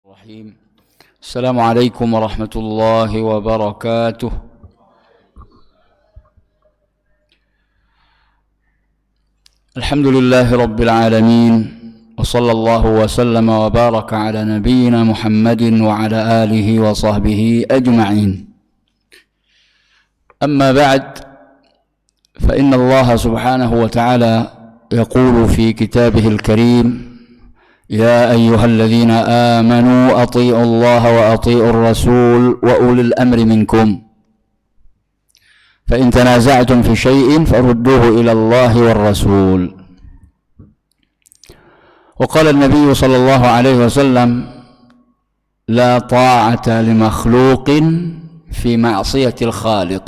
Bismillahirrahmanirrahim. Assalamualaikum warahmatullahi wabarakatuh. Alhamdulillahi rabbil alamin. Wa sallallahu wa sallama wa baraka ala nabiyyina Muhammadin wa ala alihi wa sahbihi ajma'in. Amma ba'd, fa inna Allah subhanahu wa ta'ala yaqulu fi kitabihil karim: يا أيها الذين آمنوا أطيعوا الله وأطيعوا الرسول وأولي الأمر منكم فإن تنازعتم في شيء فردوه إلى الله والرسول. وقال النبي صلى الله عليه وسلم: لا طاعة لمخلوق في معصية الخالق.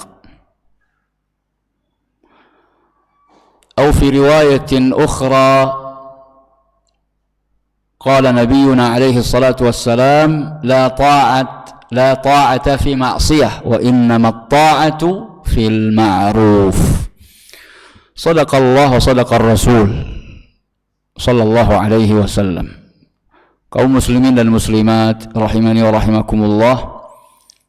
أو في رواية أخرى قال نبينا عليه الصلاة والسلام: لا طاعة في معصية وإنما الطاعة في المعروف. صدق الله وصدق الرسول صلى الله عليه وسلم. Kaum muslimin dan muslimat rahimani wa rahimakumullah,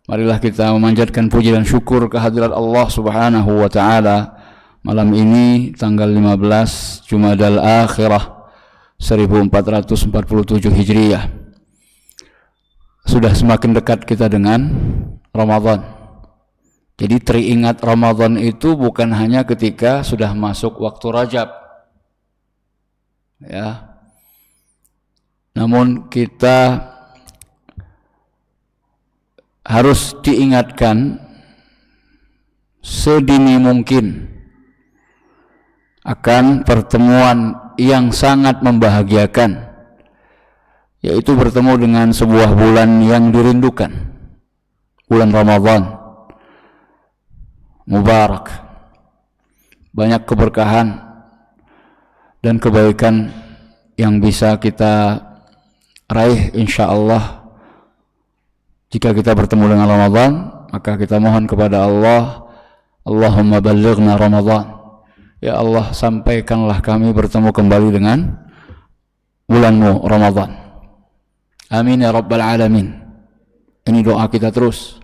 marilah kita memanjatkan puji dan syukur kehadirat Allah subhanahu wa ta'ala malam ini tanggal 15 Jumadal Akhirah 1447 Hijriyah. Sudah semakin dekat kita dengan Ramadan. Jadi teringat Ramadan itu bukan hanya ketika sudah masuk waktu Rajab, ya. Namun kita harus diingatkan sedini mungkin akan pertemuan yang sangat membahagiakan, yaitu bertemu dengan sebuah bulan yang dirindukan, bulan Ramadan mubarak, banyak keberkahan dan kebaikan yang bisa kita raih insyaallah jika kita bertemu dengan Ramadan. Maka kita mohon kepada Allah, Allahumma ballighna Ramadan, ya Allah, sampaikanlah kami bertemu kembali dengan bulanmu Ramadan. Amin ya rabbal alamin. Ini doa kita terus.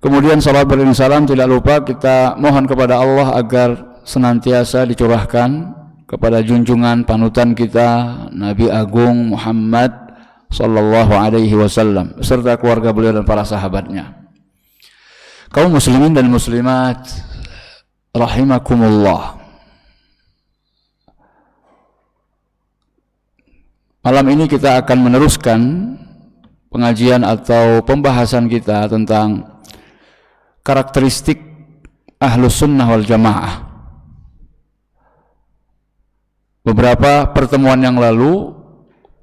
Kemudian salat dan salam tidak lupa kita mohon kepada Allah agar senantiasa dicurahkan kepada junjungan panutan kita Nabi Agung Muhammad sallallahu alaihi wasallam serta keluarga beliau dan para sahabatnya. Kaum muslimin dan muslimat rahimakumullah, malam ini kita akan meneruskan pengajian atau pembahasan kita tentang karakteristik Ahlus Sunnah wal Jamaah. Beberapa pertemuan yang lalu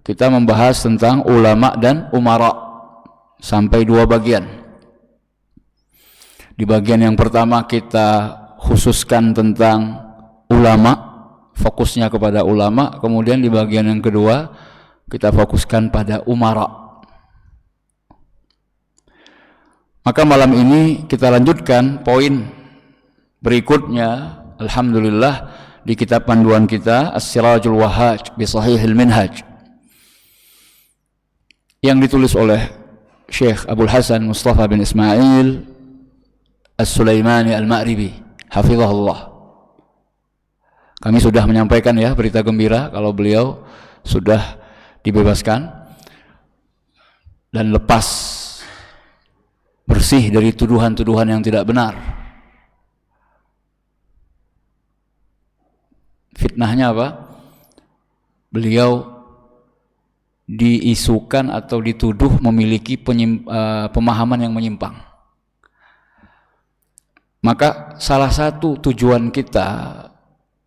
kita membahas tentang ulama dan umara sampai 2 bagian. Di bagian yang pertama kita khususkan tentang ulama, fokusnya kepada ulama. Kemudian di bagian yang kedua kita fokuskan pada umara. Maka malam ini kita lanjutkan poin berikutnya, alhamdulillah, di kitab panduan kita As-Sirajul Wahhaj bi Sahihil Minhaj, yang ditulis oleh Syekh Abdul Hasan Mustafa bin Ismail As-Sulaimani Al-Ma'ribi hafizahullah. Kami sudah menyampaikan ya berita gembira kalau beliau sudah dibebaskan dan lepas bersih dari tuduhan-tuduhan yang tidak benar. Fitnahnya apa? Beliau diisukan atau dituduh memiliki pemahaman yang menyimpang. Maka salah satu tujuan kita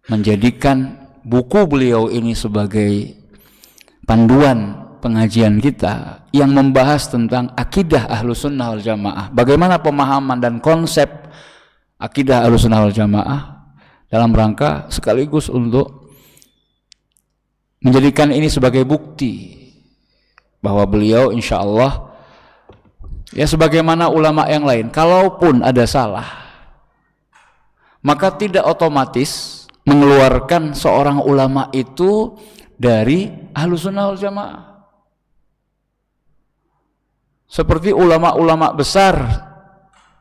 menjadikan buku beliau ini sebagai panduan pengajian kita yang membahas tentang akidah Ahlus Sunnah wal Jamaah, bagaimana pemahaman dan konsep akidah Ahlus Sunnah wal Jamaah, dalam rangka sekaligus untuk menjadikan ini sebagai bukti bahwa beliau insya Allah ya sebagaimana ulama yang lain, kalaupun ada salah maka tidak otomatis mengeluarkan seorang ulama itu dari Ahlus Sunnah wal Jamaah. seperti ulama-ulama besar,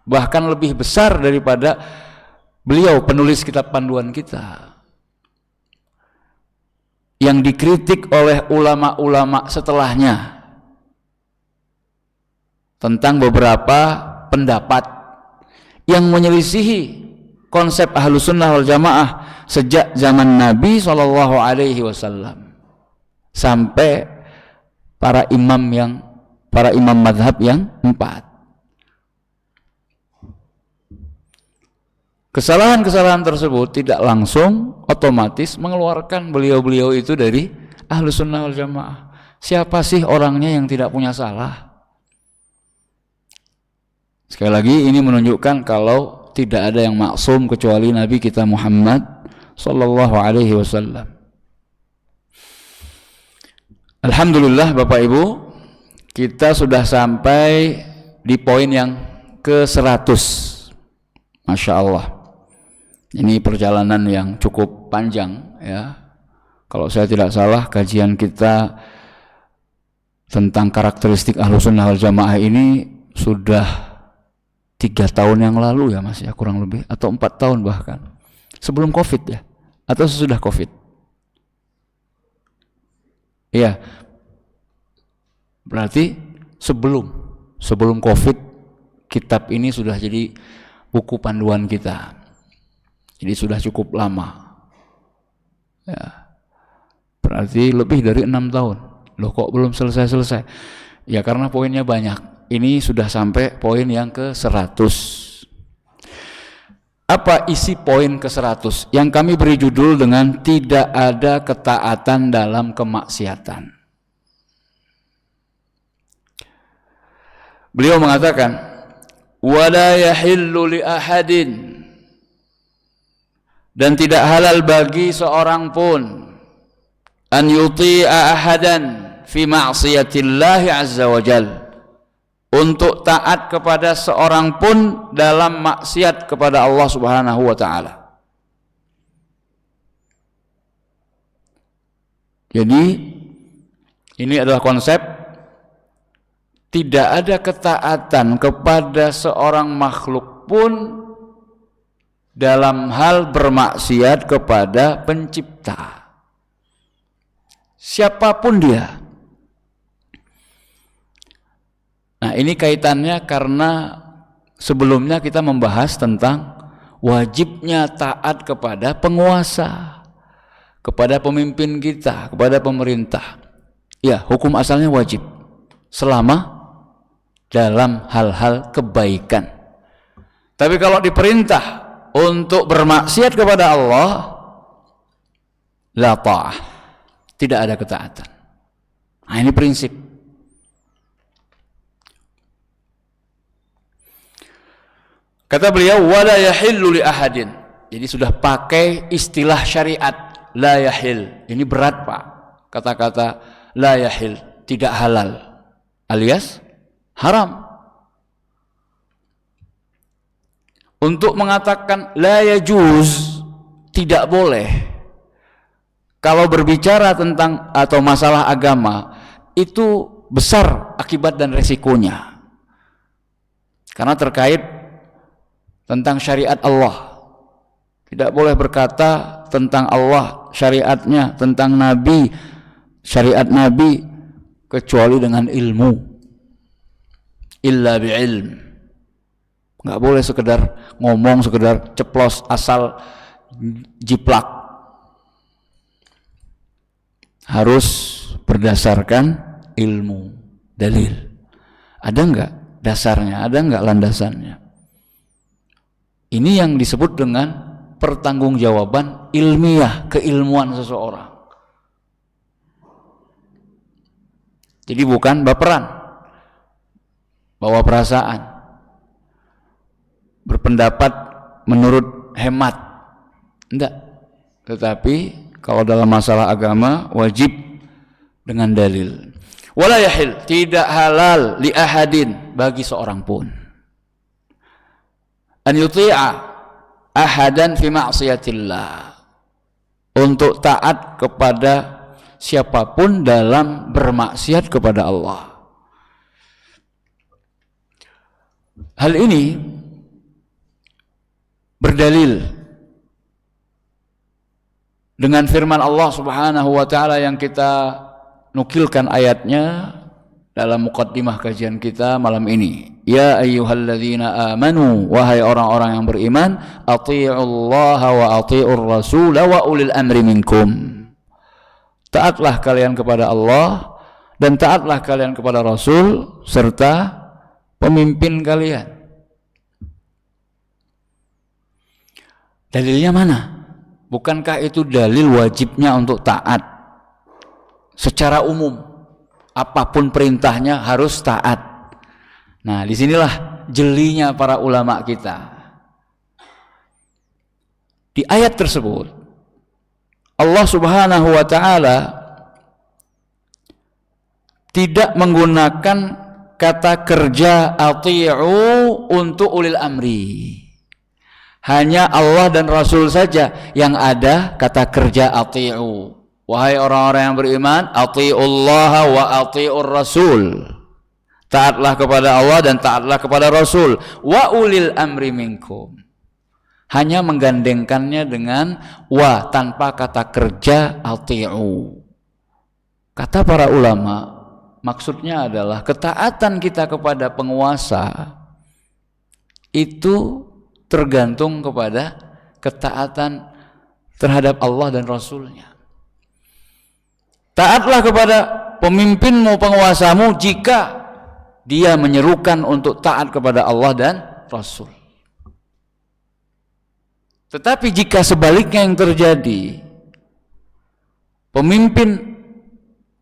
bahkan lebih besar daripada beliau penulis kitab panduan kita, yang dikritik oleh ulama-ulama setelahnya tentang beberapa pendapat yang menyelisihi konsep Ahlus Sunnah wal Jamaah sejak zaman Nabi SAW sampai para imam madhab yang 4. Kesalahan-kesalahan tersebut tidak langsung otomatis mengeluarkan beliau-beliau itu dari Ahlus Sunnah wal Jamaah. Siapa sih orangnya yang tidak punya salah? Sekali lagi ini menunjukkan kalau tidak ada yang maksum kecuali Nabi kita Muhammad sallallahu alaihi wasallam. Alhamdulillah Bapak Ibu, kita sudah sampai di poin yang ke-100. Masya Allah. Ini perjalanan yang cukup panjang ya. Kalau saya tidak salah, kajian kita tentang karakteristik Ahlus Sunnah wal Jamaah ini sudah 3 tahun yang lalu ya Mas ya, kurang lebih, atau 4 tahun bahkan. Sebelum Covid ya, atau sesudah Covid. Iya. Berarti sebelum Covid, kitab ini sudah jadi buku panduan kita. Jadi sudah cukup lama. Ya. Berarti lebih dari 6 tahun. Loh kok belum selesai-selesai? Ya karena poinnya banyak. Ini sudah sampai poin yang ke-100. Apa isi poin ke-100? Yang kami beri judul dengan tidak ada ketaatan dalam kemaksiatan. Beliau mengatakan, wala yahillu li ahadin, dan tidak halal bagi seorang pun an yuti'a ahadan fi ma'siyatillahi azza wa jal, untuk taat kepada seorang pun dalam maksiat kepada Allah Subhanahu wa taala. Jadi ini adalah konsep tidak ada ketaatan kepada seorang makhluk pun dalam hal bermaksiat kepada pencipta, siapapun dia. Nah ini kaitannya karena sebelumnya kita membahas tentang wajibnya taat kepada penguasa, kepada pemimpin kita, kepada pemerintah. Ya, hukum asalnya wajib selama dalam hal-hal kebaikan. Tapi kalau diperintah untuk bermaksiat kepada Allah, la ta'ah, tidak ada ketaatan. Nah ini prinsip. Kata beliau, wala yahillu li ahadin. Jadi sudah pakai istilah syariat, la yahil. Ini berat Pak. Kata-kata la yahil, tidak halal, alias haram. Untuk mengatakan la yajuz, tidak boleh, kalau berbicara tentang atau masalah agama itu besar akibat dan resikonya, karena terkait tentang syariat Allah. Tidak boleh berkata tentang Allah, syariatnya, tentang Nabi, syariat Nabi, kecuali dengan ilmu, illa bi'ilm. Nggak boleh sekedar ngomong, sekedar ceplos, asal jiplak. Harus berdasarkan ilmu, dalil. Ada nggak dasarnya, ada nggak landasannya? Ini yang disebut dengan pertanggungjawaban ilmiah, keilmuan seseorang. Jadi bukan baperan, bawa perasaan, berpendapat menurut hemat, enggak. Tetapi kalau dalam masalah agama wajib dengan dalil. Wala yahil, tidak halal li ahadin, bagi seorang pun, an yuti'a ahadan fi ma'siyatillah, untuk taat kepada siapapun dalam bermaksiat kepada Allah. Hal ini berdalil dengan firman Allah Subhanahu wa taala yang kita nukilkan ayatnya dalam muqaddimah kajian kita malam ini. Ya ayyuhalladzina amanu, wahai orang-orang yang beriman, athi'ullaha wa athi'ur rasul wa ulil amri minkum. Taatlah kalian kepada Allah dan taatlah kalian kepada Rasul serta pemimpin kalian. Dalilnya mana? Bukankah itu dalil wajibnya untuk taat secara umum? Apapun perintahnya harus taat. Nah, disinilah jelinya para ulama kita. Di ayat tersebut Allah Subhanahu wa ta'ala tidak menggunakan kata kerja ati'u untuk ulil amri. Hanya Allah dan Rasul saja yang ada kata kerja ati'u. Wahai orang-orang yang beriman, ati'ullaha wa ati'ur rasul. Taatlah kepada Allah dan taatlah kepada Rasul. Wa ulil amri minkum. Hanya menggandengkannya dengan wa tanpa kata kerja ati'u. Kata para ulama, maksudnya adalah ketaatan kita kepada penguasa itu tergantung kepada ketaatan terhadap Allah dan Rasulnya. Taatlah kepada pemimpinmu, penguasamu jika dia menyerukan untuk taat kepada Allah dan Rasul. Tetapi jika sebaliknya yang terjadi, pemimpin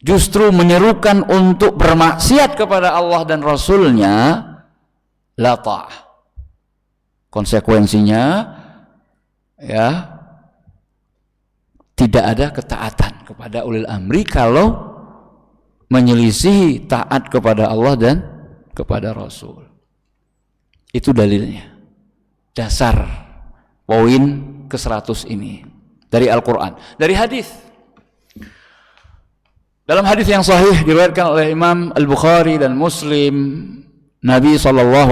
justru menyerukan untuk bermaksiat kepada Allah dan Rasulnya, la ta'ah. Konsekuensinya ya tidak ada ketaatan kepada ulil amri kalau menyelisihi taat kepada Allah dan kepada Rasul. Itu dalilnya. Dasar poin ke-100 ini dari Al-Quran, dari hadis. Dalam hadis yang sahih diriwayatkan oleh Imam Al-Bukhari dan Muslim, Nabi SAW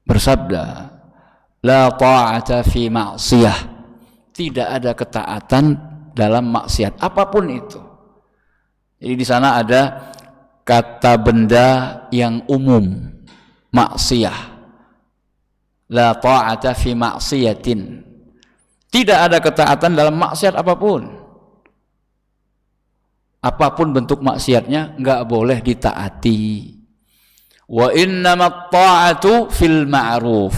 bersabda, la ta'ata fi ma'siyah. Tidak ada ketaatan dalam maksiat apapun itu. Jadi di sana ada kata benda yang umum, maksiyah. La ta'ata fi maksiyatin. Tidak ada ketaatan dalam maksiat apapun. Apapun bentuk maksiatnya enggak boleh ditaati. Wa innamat ta'atu fil ma'ruf.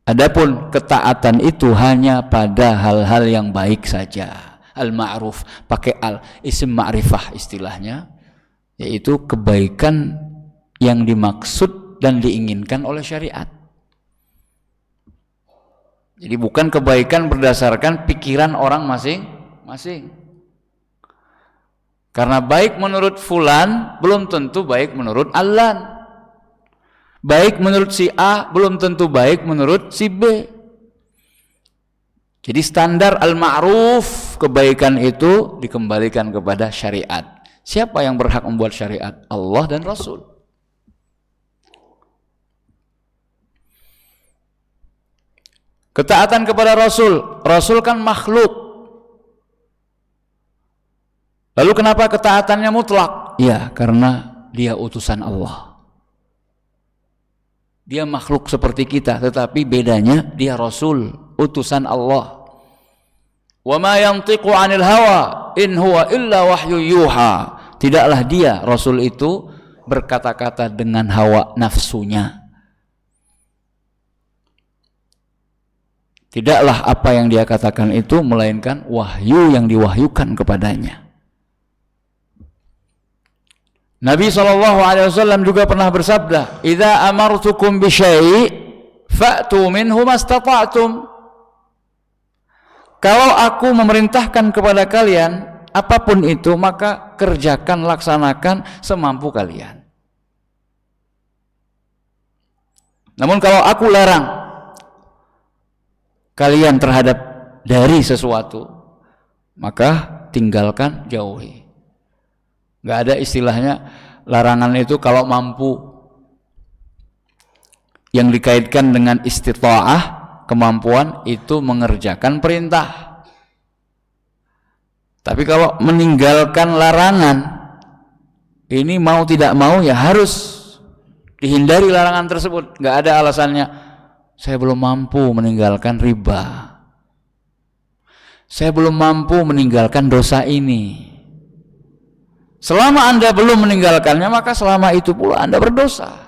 Adapun ketaatan itu hanya pada hal-hal yang baik saja. Al-ma'ruf, pakai al, isim ma'rifah istilahnya, yaitu kebaikan yang dimaksud dan diinginkan oleh syariat. Jadi bukan kebaikan berdasarkan pikiran orang masing-masing. Karena baik menurut fulan belum tentu baik menurut Allan. Baik menurut si A belum tentu baik menurut si B. Jadi standar al-ma'ruf, kebaikan itu dikembalikan kepada syariat. Siapa yang berhak membuat syariat? Allah dan Rasul. Ketaatan kepada Rasul. Rasul kan makhluk. Lalu kenapa ketaatannya mutlak? Ya, karena dia utusan Allah. Dia makhluk seperti kita, tetapi bedanya dia Rasul, utusan Allah. Wa ma yantiqu 'anil hawa in huwa illa wahyu yuha. Tidaklah dia Rasul itu berkata-kata dengan hawa nafsunya. Tidaklah apa yang dia katakan itu melainkan wahyu yang diwahyukan kepadanya. Nabi SAW juga pernah bersabda, "Idza amartukum bi syai' fa'tu minhu mastata'tum." Kalau aku memerintahkan kepada kalian apapun itu, maka kerjakan, laksanakan semampu kalian. Namun kalau aku larang kalian terhadap dari sesuatu, maka tinggalkan, jauhi. Gak ada istilahnya larangan itu kalau mampu, yang dikaitkan dengan istita'ah, kemampuan itu mengerjakan perintah. Tapi kalau meninggalkan larangan, ini mau tidak mau ya harus dihindari larangan tersebut. Nggak ada alasannya, saya belum mampu meninggalkan riba, saya belum mampu meninggalkan dosa ini. Selama Anda belum meninggalkannya, maka selama itu pula Anda berdosa.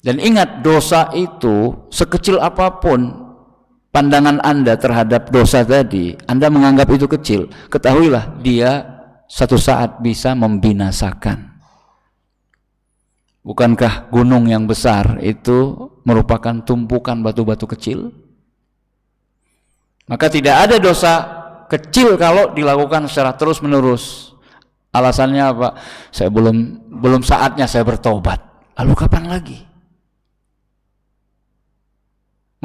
Dan ingat, dosa itu sekecil apapun pandangan Anda terhadap dosa tadi, Anda menganggap itu kecil, ketahuilah dia satu saat bisa membinasakan. Bukankah gunung yang besar itu merupakan tumpukan batu-batu kecil? Maka tidak ada dosa kecil kalau dilakukan secara terus-menerus. Alasannya apa? Saya belum saatnya saya bertobat. Lalu kapan lagi?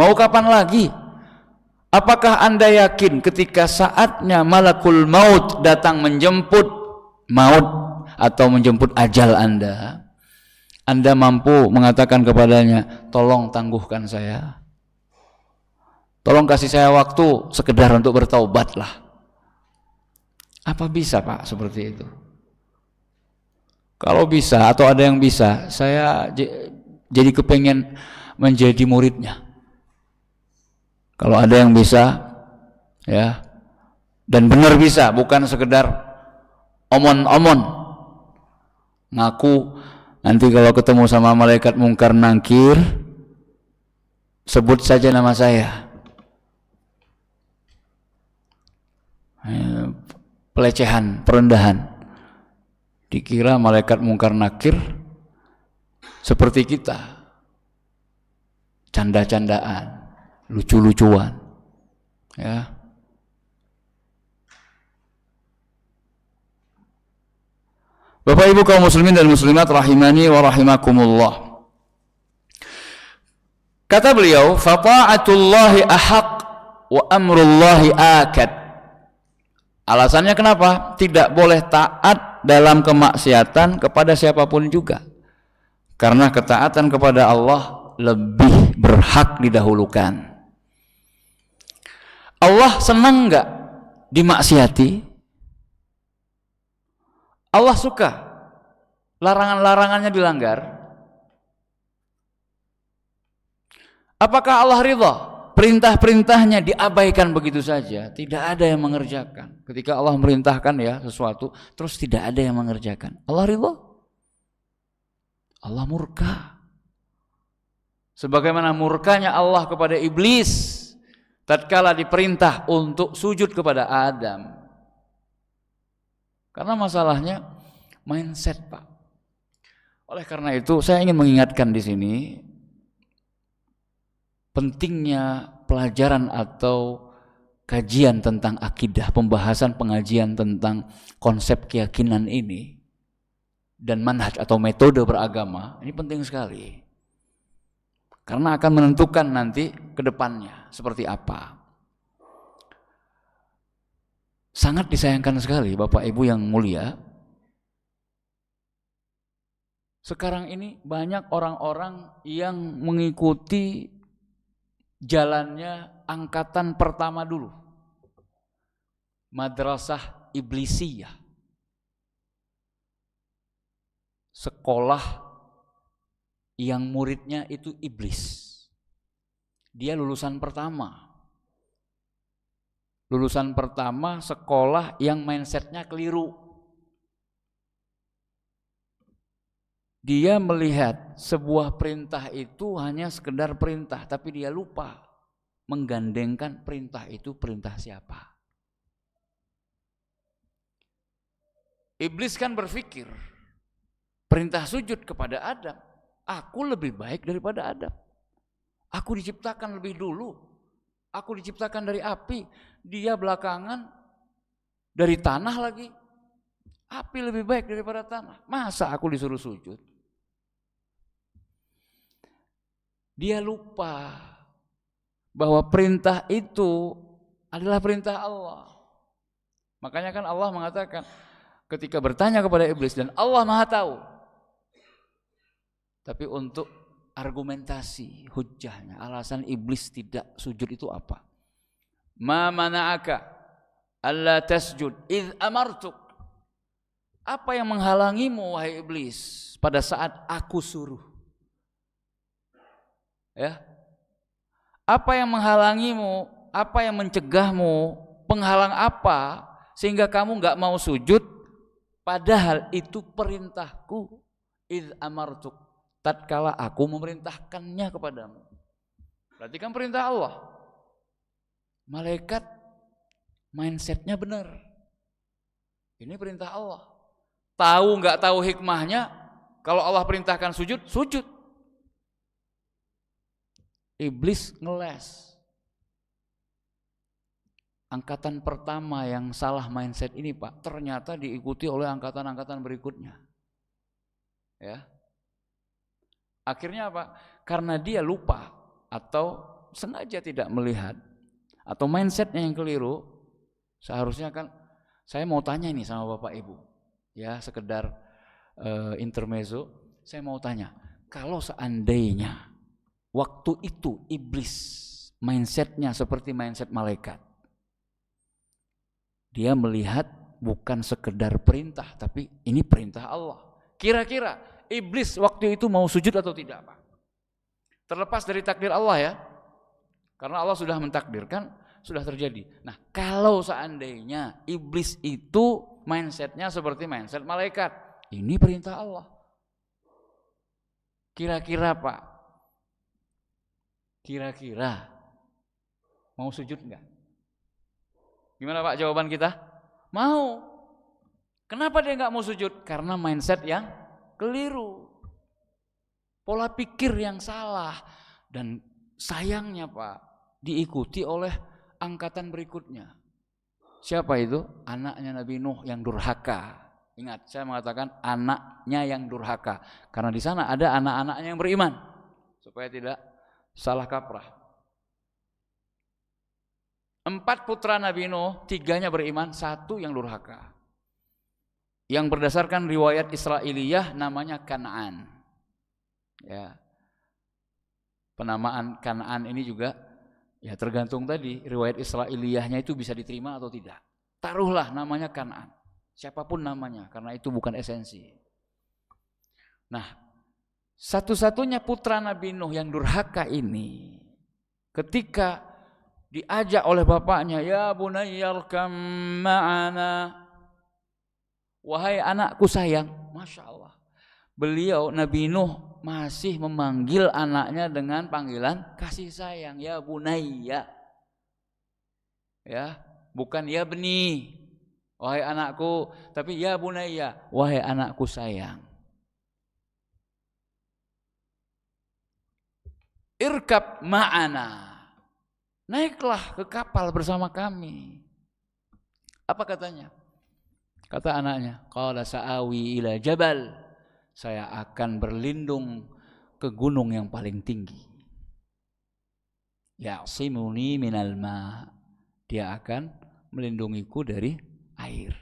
Mau kapan lagi? Apakah Anda yakin ketika saatnya malakul maut datang menjemput maut atau menjemput ajal Anda mampu mengatakan kepadanya, tolong tangguhkan saya, tolong kasih saya waktu sekedar untuk bertaubatlah? Apa bisa, Pak, seperti itu? Kalau bisa atau ada yang bisa, saya jadi kepengen menjadi muridnya. Kalau ada yang bisa, ya, dan benar bisa, bukan sekedar omon-omon, ngaku nanti kalau ketemu sama malaikat mungkar nangkir, sebut saja nama saya. Pelecehan, perendahan. Dikira malaikat mungkar nakir seperti kita, canda-candaan, lucu-lucuan, ya. Bapak Ibu kaum muslimin dan muslimat rahimani wa rahimakumullah. Kata beliau, fata'atullahi ahaq wa amrullahi akad. Alasannya kenapa tidak boleh taat dalam kemaksiatan kepada siapapun juga? Karena ketaatan kepada Allah lebih berhak didahulukan. Allah senang enggak dimaksiati? Allah suka larangan-larangannya dilanggar? Apakah Allah ridha perintah-perintahnya diabaikan begitu saja? Tidak ada yang mengerjakan. Ketika Allah merintahkan ya sesuatu, terus tidak ada yang mengerjakan. Allah ridha? Allah murka. Sebagaimana murkanya Allah kepada iblis tatkala diperintah untuk sujud kepada Adam. Karena masalahnya mindset, Pak. Oleh karena itu saya ingin mengingatkan di sini pentingnya pelajaran atau kajian tentang akidah, pembahasan pengajian tentang konsep keyakinan ini dan manhaj atau metode beragama, ini penting sekali. Karena akan menentukan nanti ke depannya seperti apa. Sangat disayangkan sekali Bapak Ibu yang mulia, sekarang ini banyak orang-orang yang mengikuti jalannya angkatan pertama dulu, madrasah iblisiyah, sekolah yang muridnya itu iblis. Dia lulusan pertama sekolah yang mindsetnya keliru. Dia melihat sebuah perintah itu hanya sekedar perintah, tapi dia lupa menggandengkan perintah itu perintah siapa. Iblis kan berpikir perintah sujud kepada Adam, aku lebih baik daripada Adam. Aku diciptakan lebih dulu. Aku diciptakan dari api, dia belakangan dari tanah lagi. Api lebih baik daripada tanah. Masa aku disuruh sujud? Dia lupa bahwa perintah itu adalah perintah Allah. Makanya kan Allah mengatakan, ketika bertanya kepada iblis dan Allah Maha tahu. Tapi untuk argumentasi, hujjahnya, alasan iblis tidak sujud itu apa? Ma mana'aka alla tasjud idh amartuk. Apa yang menghalangimu wahai iblis pada saat aku suruh? Ya. Apa yang menghalangimu? Apa yang mencegahmu? Penghalang apa sehingga kamu enggak mau sujud padahal itu perintahku? Idh amartuk. Tatkala aku memerintahkannya kepadamu. Berarti kan perintah Allah. Malaikat mindsetnya benar. Ini perintah Allah. Tahu nggak tahu hikmahnya, kalau Allah perintahkan sujud, sujud. Iblis ngeles. Angkatan pertama yang salah mindset ini Pak, ternyata diikuti oleh angkatan-angkatan berikutnya. Ya. Akhirnya apa? Karena dia lupa atau sengaja tidak melihat atau mindsetnya yang keliru, seharusnya kan saya mau tanya ini sama Bapak Ibu, ya sekedar intermezzo, saya mau tanya, kalau seandainya waktu itu iblis mindsetnya seperti mindset malaikat, dia melihat bukan sekedar perintah, tapi ini perintah Allah. Kira-kira iblis waktu itu mau sujud atau tidak Pak? Terlepas dari takdir Allah ya, karena Allah sudah mentakdirkan, sudah terjadi. Nah, kalau seandainya iblis itu mindsetnya seperti mindset malaikat, ini perintah Allah. Kira-kira Pak, kira-kira mau sujud enggak? Gimana Pak jawaban kita? Mau. Kenapa dia enggak mau sujud? Karena mindset yang keliru. Pola pikir yang salah. Dan sayangnya Pak, diikuti oleh angkatan berikutnya. Siapa itu? Anaknya Nabi Nuh yang durhaka. Ingat, saya mengatakan anaknya yang durhaka. Karena di sana ada anak-anaknya yang beriman. Supaya tidak salah kaprah. 4 putra Nabi Nuh, 3-nya beriman, 1 yang durhaka. Yang berdasarkan riwayat Israiliyah namanya Kan'an. Ya. Penamaan Kan'an ini juga ya tergantung tadi riwayat Israiliyahnya itu bisa diterima atau tidak. Taruhlah namanya Kan'an. Siapapun namanya karena itu bukan esensi. Nah, satu-satunya putra Nabi Nuh yang durhaka ini ketika diajak oleh bapaknya, ya bunayyarkam ma'ana, wahai anakku sayang, Masya Allah. Beliau Nabi Nuh masih memanggil anaknya dengan panggilan kasih sayang, ya bunayya. Ya, bukan ya bni, wahai anakku, tapi ya bunayya, wahai anakku sayang. Irkab ma'ana. Naiklah ke kapal bersama kami. Apa katanya? Kata anaknya, qala sa'awi ila jabal. Saya akan berlindung ke gunung yang paling tinggi. Ya'simuni minal ma. Dia akan melindungiku dari air.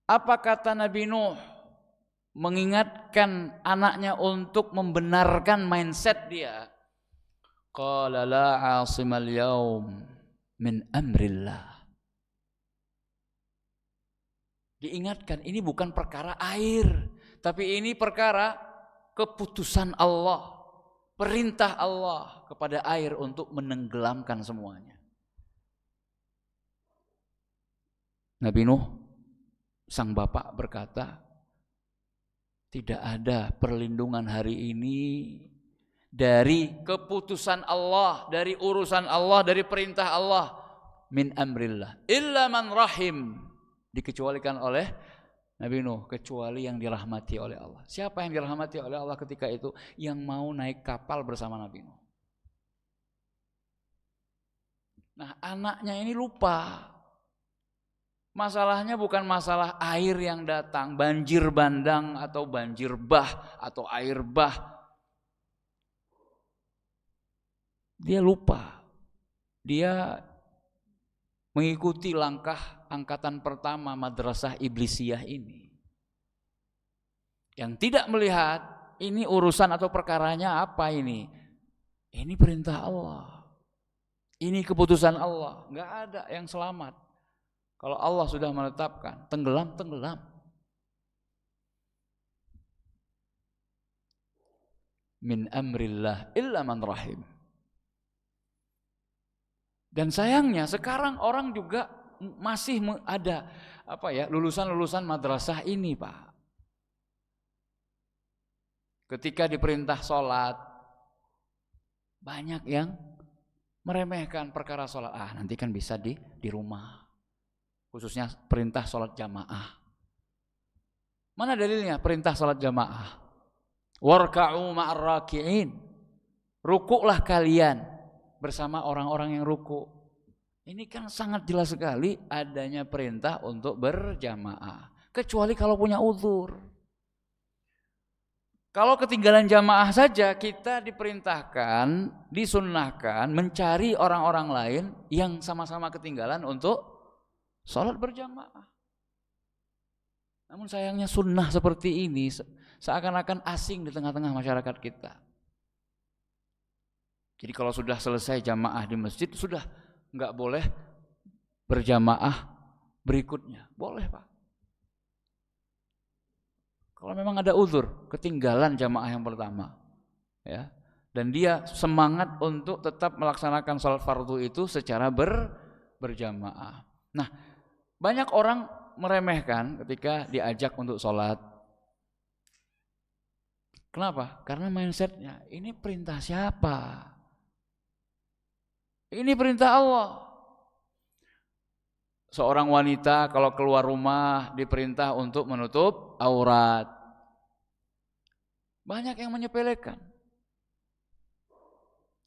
Apa kata Nabi Nuh? Mengingatkan anaknya untuk membenarkan mindset dia. Qala la 'asimal yaum min amrillah. Diingatkan ini bukan perkara air, tapi ini perkara keputusan Allah, perintah Allah kepada air untuk menenggelamkan semuanya. Nabi Nuh, sang bapak berkata, tidak ada perlindungan hari ini dari keputusan Allah, dari urusan Allah, dari perintah Allah, min amrillah, illa man rahim, dikecualikan oleh Nabi Nuh, kecuali yang dirahmati oleh Allah. Siapa yang dirahmati oleh Allah ketika itu? Yang mau naik kapal bersama Nabi Nuh. Nah, anaknya ini lupa. Masalahnya bukan masalah air yang datang, banjir bandang atau banjir bah atau air bah. Dia lupa. Dia mengikuti langkah angkatan pertama madrasah iblisiyah ini. Yang tidak melihat ini urusan atau perkaranya apa ini. Ini perintah Allah. Ini keputusan Allah. Enggak ada yang selamat. Kalau Allah sudah menetapkan, tenggelam, tenggelam. Min amrillah illa man rahim. Dan sayangnya sekarang orang juga masih ada lulusan-lulusan madrasah ini, Pak. Ketika diperintah sholat, banyak yang meremehkan perkara sholat. Nanti kan bisa di rumah. Khususnya perintah sholat jamaah. Mana dalilnya perintah sholat jamaah? Warka'u ma'ar raki'in. Rukuklah kalian bersama orang-orang yang ruku. Ini kan sangat jelas sekali adanya perintah untuk berjamaah. Kecuali kalau punya uzur. Kalau ketinggalan jamaah saja, kita diperintahkan, disunnahkan mencari orang-orang lain yang sama-sama ketinggalan untuk sholat berjamaah. Namun sayangnya sunnah seperti ini seakan-akan asing di tengah-tengah masyarakat kita. Jadi kalau sudah selesai jamaah di masjid, sudah nggak boleh berjamaah berikutnya. Boleh, Pak. Kalau memang ada uzur, ketinggalan jamaah yang pertama, ya, dan dia semangat untuk tetap melaksanakan sholat fardu itu secara berjamaah. Nah, banyak orang meremehkan ketika diajak untuk sholat. Kenapa? Karena mindsetnya, ini perintah siapa? Ini perintah Allah. Seorang wanita kalau keluar rumah diperintah untuk menutup aurat. Banyak yang menyepelekan.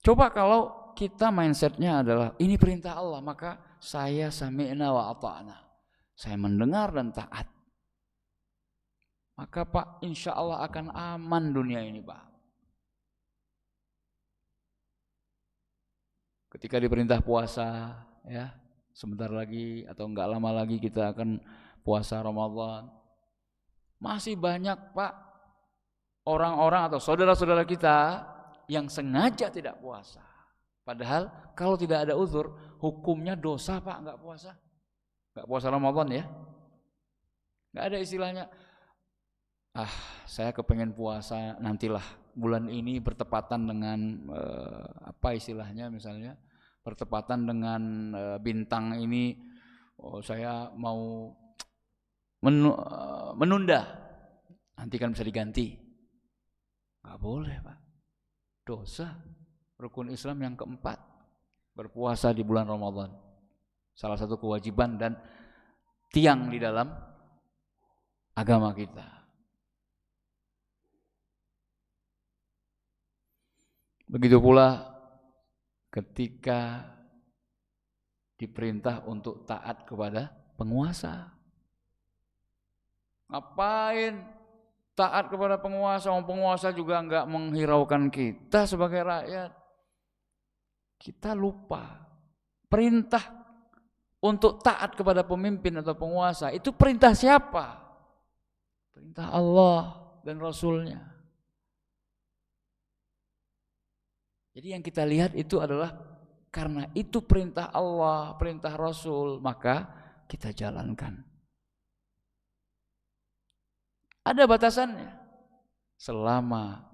Coba kalau kita mindsetnya adalah ini perintah Allah, maka saya sami'na wa ata'na. Saya mendengar dan taat. Maka Pak, insya Allah akan aman dunia ini, Pak. Ketika diperintah puasa, ya, sebentar lagi atau enggak lama lagi kita akan puasa Ramadan. Masih banyak, Pak, orang-orang atau saudara-saudara kita yang sengaja tidak puasa. Padahal kalau tidak ada uzur, hukumnya dosa, Pak, enggak puasa. Enggak puasa Ramadan, ya. Enggak ada istilahnya, saya kepengen puasa nantilah bulan ini bertepatan dengan apa istilahnya, misalnya bertepatan dengan bintang ini, saya mau menunda, nanti kan bisa diganti. Nggak boleh, Pak, dosa. Rukun Islam yang keempat, berpuasa di bulan Ramadan, salah satu kewajiban dan tiang di dalam agama kita. Begitu pula ketika diperintah untuk taat kepada penguasa. Ngapain taat kepada penguasa? Penguasa juga enggak menghiraukan kita sebagai rakyat. Kita lupa. Perintah untuk taat kepada pemimpin atau penguasa, itu perintah siapa? Perintah Allah dan Rasulnya. Jadi yang kita lihat itu adalah karena itu perintah Allah, perintah Rasul, maka kita jalankan. Ada batasannya. Selama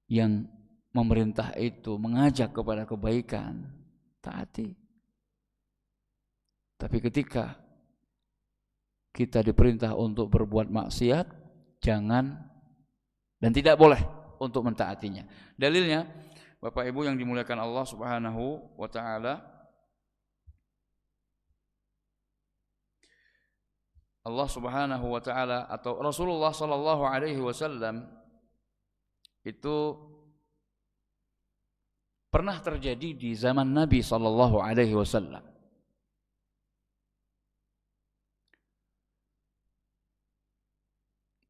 yang memerintah itu mengajak kepada kebaikan, taati. Tapi ketika kita diperintah untuk berbuat maksiat, jangan dan tidak boleh untuk mentaatinya. Dalilnya, Bapak Ibu yang dimuliakan Allah Subhanahu wa taala, Allah Subhanahu wa taala atau Rasulullah sallallahu alaihi wasallam itu pernah terjadi di zaman Nabi sallallahu alaihi wasallam.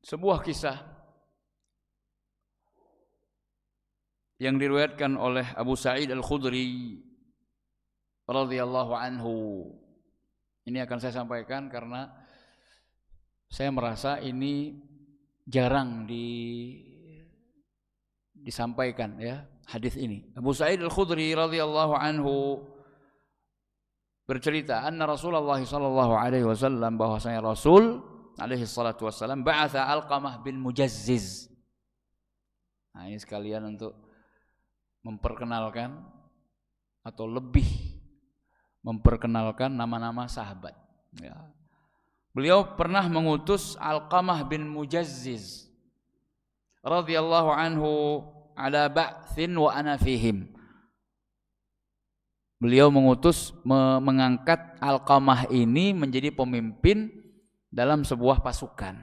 Sebuah kisah yang diriwayatkan oleh Abu Sa'id Al-Khudri radhiyallahu anhu. Ini akan saya sampaikan karena saya merasa ini jarang disampaikan ya, hadis ini. Abu Sa'id Al-Khudri radhiyallahu anhu bercerita, anna Rasulullah sallallahu alaihi wasallam, bahwasanya Rasul alaihi salatu wasallam ba'atha Alqamah bin Mujazziz. Nah, ini sekalian untuk memperkenalkan atau lebih memperkenalkan nama-nama sahabat ya. Beliau pernah mengutus Alqamah bin Mujazziz radhiyallahu anhu ala ba'thin wa ana fihim. Beliau mengutus mengangkat Alqamah ini menjadi pemimpin dalam sebuah pasukan.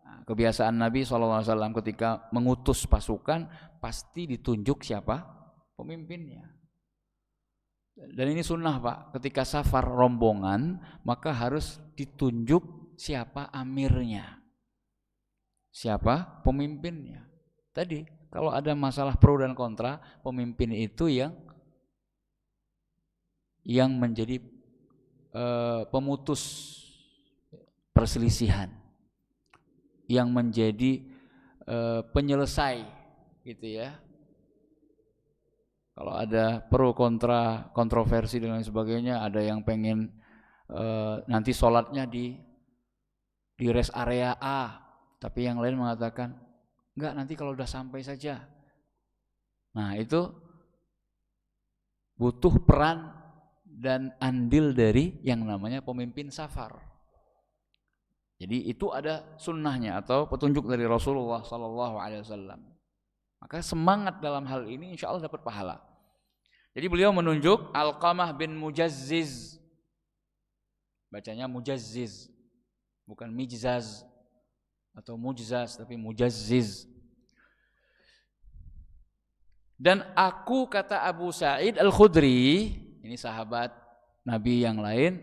Nah, kebiasaan Nabi SAW ketika mengutus pasukan pasti ditunjuk siapa? Pemimpinnya. Dan ini sunnah Pak, ketika safar rombongan maka harus ditunjuk siapa amirnya, siapa pemimpinnya. Tadi kalau ada masalah pro dan kontra, pemimpin itu yang menjadi pemutus perselisihan, yang menjadi penyelesai gitu ya. Kalau ada pro kontra, kontroversi dan lain sebagainya, ada yang pengen nanti sholatnya di rest area A, tapi yang lain mengatakan enggak, nanti kalau udah sampai saja. Nah, itu butuh peran dan andil dari yang namanya pemimpin safar. Jadi itu ada sunnahnya atau petunjuk dari Rasulullah SAW. Maka semangat dalam hal ini insya Allah dapat pahala. Jadi beliau menunjuk Alqamah bin Mujazziz. Bacanya Mujazziz, bukan Mijzaz atau Mujzaz, tapi Mujazziz. Dan aku, kata Abu Sa'id Al-Khudri, ini sahabat Nabi yang lain,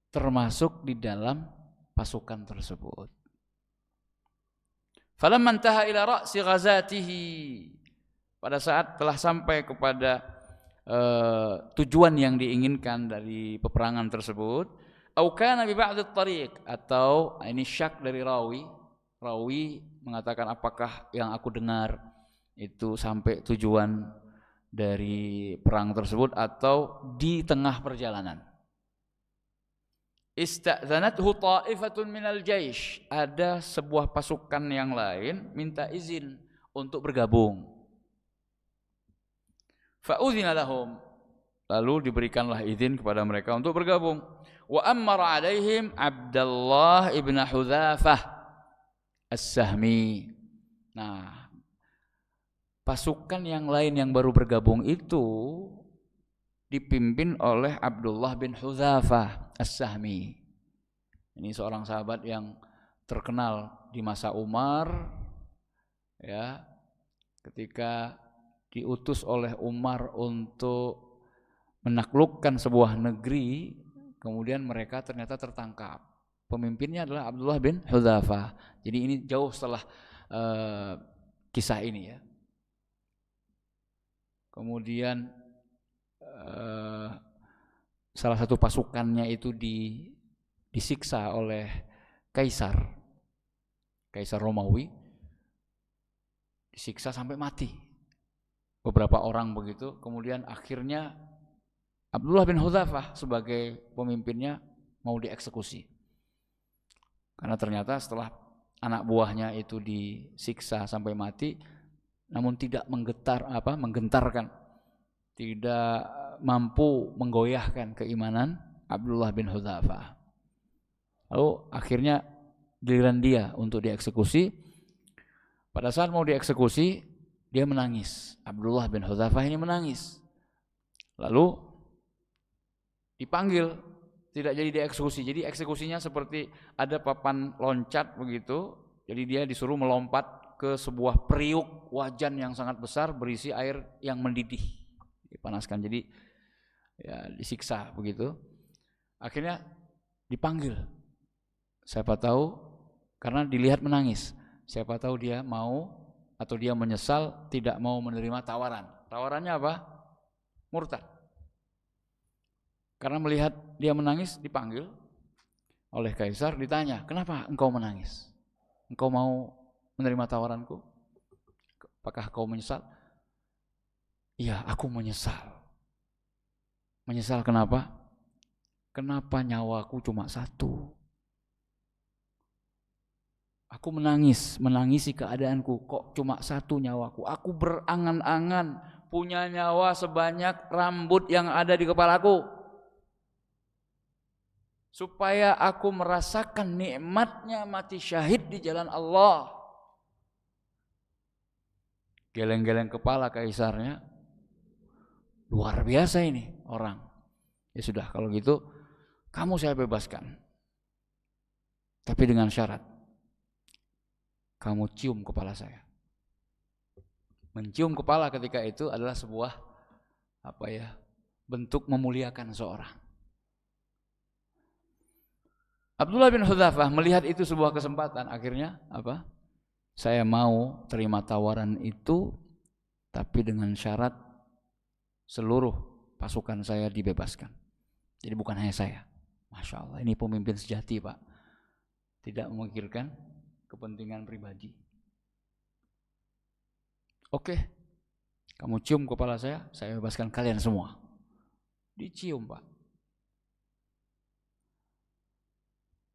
termasuk di dalam pasukan tersebut. Falamma intaha ila ra'si ghazatihi, pada saat telah sampai kepada tujuan yang diinginkan dari peperangan tersebut, au kana bi ba'd at-tariq, atau ini syak dari rawi mengatakan apakah yang aku dengar itu sampai tujuan dari perang tersebut atau di tengah perjalanan. Ista'zanathu ta'ifatun minal jaish, ada sebuah pasukan yang lain minta izin untuk bergabung. Fa'udhina lahum, lalu diberikanlah izin kepada mereka untuk bergabung. Wa ammara alaihim Abdullah ibn Hudzafah As-Sahmi. Nah, pasukan yang lain yang baru bergabung itu dipimpin oleh Abdullah bin Hudzafah As-Sahmi. Ini seorang sahabat yang terkenal di masa Umar ya, ketika diutus oleh Umar untuk menaklukkan sebuah negeri, kemudian mereka ternyata tertangkap. Pemimpinnya adalah Abdullah bin Hudzafah. Jadi ini jauh setelah kisah ini ya. Kemudian salah satu pasukannya itu disiksa oleh Kaisar Romawi, disiksa sampai mati beberapa orang begitu. Kemudian akhirnya Abdullah bin Hudzafah sebagai pemimpinnya mau dieksekusi, karena ternyata setelah anak buahnya itu disiksa sampai mati namun tidak menggentarkan, tidak mampu menggoyahkan keimanan Abdullah bin Hudzafah. Lalu akhirnya giliran dia untuk dieksekusi. Pada saat mau dieksekusi, dia menangis. Abdullah bin Hudzafah ini menangis. Lalu dipanggil, tidak jadi dieksekusi. Jadi eksekusinya seperti ada papan loncat begitu. Jadi dia disuruh melompat ke sebuah periuk wajan yang sangat besar berisi air yang mendidih, dipanaskan. Jadi ya disiksa begitu. Akhirnya dipanggil. Siapa tahu karena dilihat menangis, siapa tahu dia mau atau dia menyesal tidak mau menerima tawaran. Tawarannya apa? Murtad. Karena melihat dia menangis, dipanggil oleh kaisar, ditanya, kenapa engkau menangis? Engkau mau menerima tawaranku? Apakah kau menyesal? Iya, aku menyesal. Menyesal kenapa? Kenapa nyawaku cuma satu? Aku menangisi keadaanku, kok cuma satu nyawaku. Aku berangan-angan punya nyawa sebanyak rambut yang ada di kepalaku, supaya aku merasakan nikmatnya mati syahid di jalan Allah. Geleng-geleng kepala kaisarnya, luar biasa ini orang. Ya sudah, kalau gitu kamu saya bebaskan, tapi dengan syarat kamu cium kepala saya. Mencium kepala ketika itu adalah sebuah bentuk memuliakan seorang. Abdullah bin Hudzafah melihat itu sebuah kesempatan, akhirnya saya mau terima tawaran itu, tapi dengan syarat seluruh pasukan saya dibebaskan. Jadi bukan hanya saya. Masya Allah, ini pemimpin sejati, Pak. Tidak memikirkan kepentingan pribadi. Oke, kamu cium kepala saya bebaskan kalian semua. Dicium, Pak.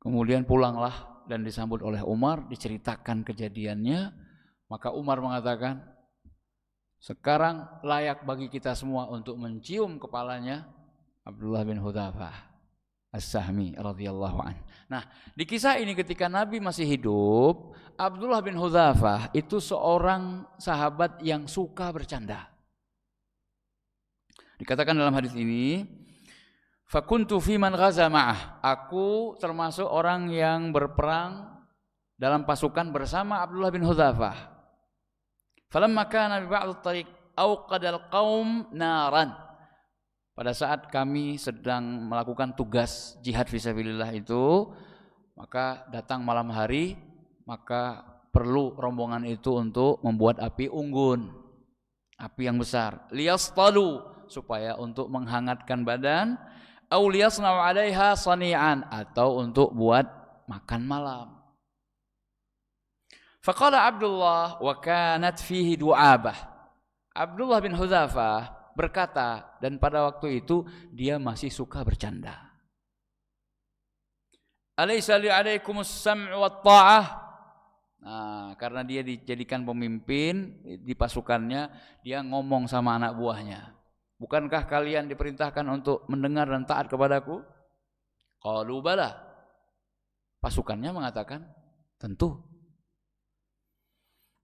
Kemudian pulanglah dan disambut oleh Umar, diceritakan kejadiannya. Maka Umar mengatakan, sekarang layak bagi kita semua untuk mencium kepalanya Abdullah bin Hudzafah As-Sahmi radhiyallahu an. Nah, di kisah ini ketika Nabi masih hidup, Abdullah bin Hudzafah itu seorang sahabat yang suka bercanda. Dikatakan dalam hadis ini, fakuntu fi man ghaza ma'ah. Aku termasuk orang yang berperang dalam pasukan bersama Abdullah bin Hudzafah. Falamma kana bi ba'd at-tariq awqadal qaum naran. Pada saat kami sedang melakukan tugas jihad fisabilillah itu, maka datang malam hari, maka perlu rombongan itu untuk membuat api unggun, api yang besar, liyastalu, supaya untuk menghangatkan badan, au liyasna'u 'alaiha sani'an, atau untuk buat makan malam. Faqala Abdullah wa kanat fihi du'abah. Abdullah bin Hudzafah berkata, dan pada waktu itu dia masih suka bercanda. Alaysa li 'alaikumus sam'u wat tha'ah. Nah, karena dia dijadikan pemimpin di pasukannya, dia ngomong sama anak buahnya, bukankah kalian diperintahkan untuk mendengar dan taat kepadaku? Qalu bala. Pasukannya mengatakan, tentu.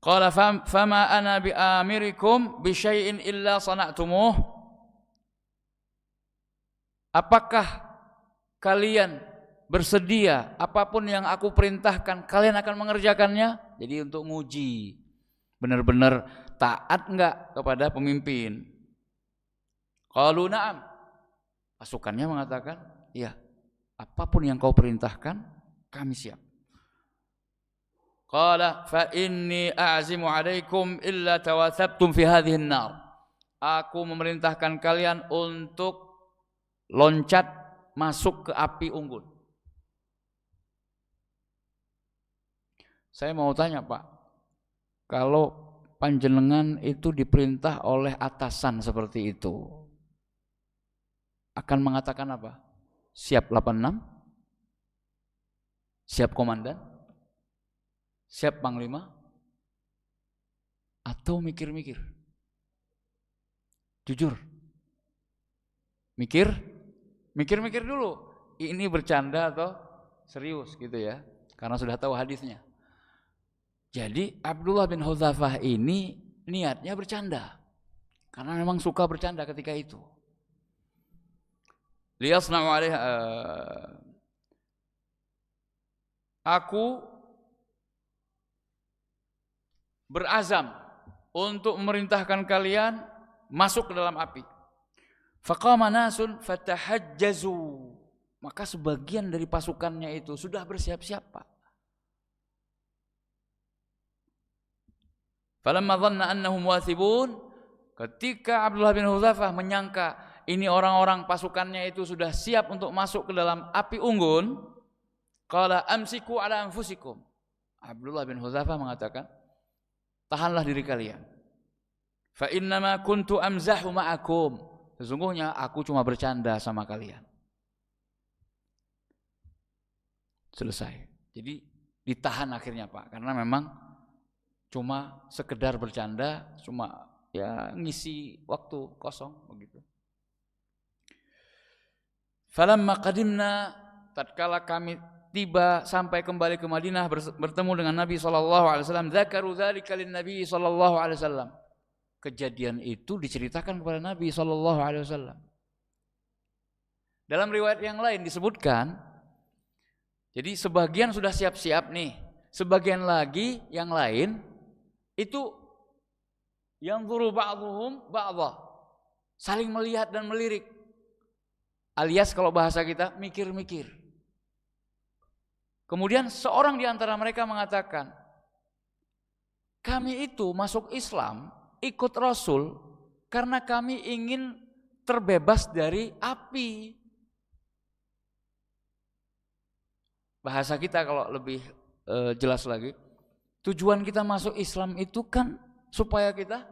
Qala fama ana bi amirikum bi syai'in illa sana'tumuh. Apakah kalian bersedia apapun yang aku perintahkan kalian akan mengerjakannya? Jadi untuk nguji benar-benar taat enggak kepada pemimpin. Qalu na'am. Pasukannya mengatakan, iya, apapun yang kau perintahkan kami siap. Qala fa inni a'zimu 'alaikum illa tawathabtum fi hadhihi an-nar. Aku memerintahkan kalian untuk loncat masuk ke api unggun. Saya mau tanya, Pak, kalau panjenengan itu diperintah oleh atasan seperti itu, akan mengatakan apa? Siap 86? Siap komandan? Siap panglima? Atau mikir-mikir? Jujur. Mikir-mikir dulu. Ini bercanda atau serius gitu ya. Karena sudah tahu hadisnya. Jadi Abdullah bin Hudzafah ini niatnya bercanda. Karena memang suka bercanda ketika itu. Liyasna'u 'alaiha. Aku berazam untuk memerintahkan kalian masuk ke dalam api. Faqama nasun fatahajjazu. Maka sebagian dari pasukannya itu sudah bersiap-siap, Pak. Falamma dhanna annahum wathibun, ketika Abdullah bin Hudzafah menyangka ini orang-orang pasukannya itu sudah siap untuk masuk ke dalam api unggun, qala amsiku ala anfusikum. Abdullah bin Hudzaifah mengatakan, tahanlah diri kalian. Fa innama kuntu amzahu ma'akum. Sesungguhnya aku cuma bercanda sama kalian. Selesai. Jadi ditahan akhirnya Pak, karena memang cuma sekedar bercanda, cuma ya ngisi waktu kosong begitu. Falamma qadimna, tatkala kami tiba sampai kembali ke Madinah bertemu dengan Nabi SAW, dzakaru dzalika lin Nabi SAW. Kejadian itu diceritakan kepada Nabi SAW. Dalam riwayat yang lain disebutkan, jadi sebagian sudah siap-siap nih, sebagian lagi yang lain itu yang zuru ba'dhum ba'dha, saling melihat dan melirik, alias kalau bahasa kita mikir-mikir. Kemudian seorang di antara mereka mengatakan, kami itu masuk Islam, ikut Rasul karena kami ingin terbebas dari api. Bahasa kita kalau lebih jelas lagi, tujuan kita masuk Islam itu kan supaya kita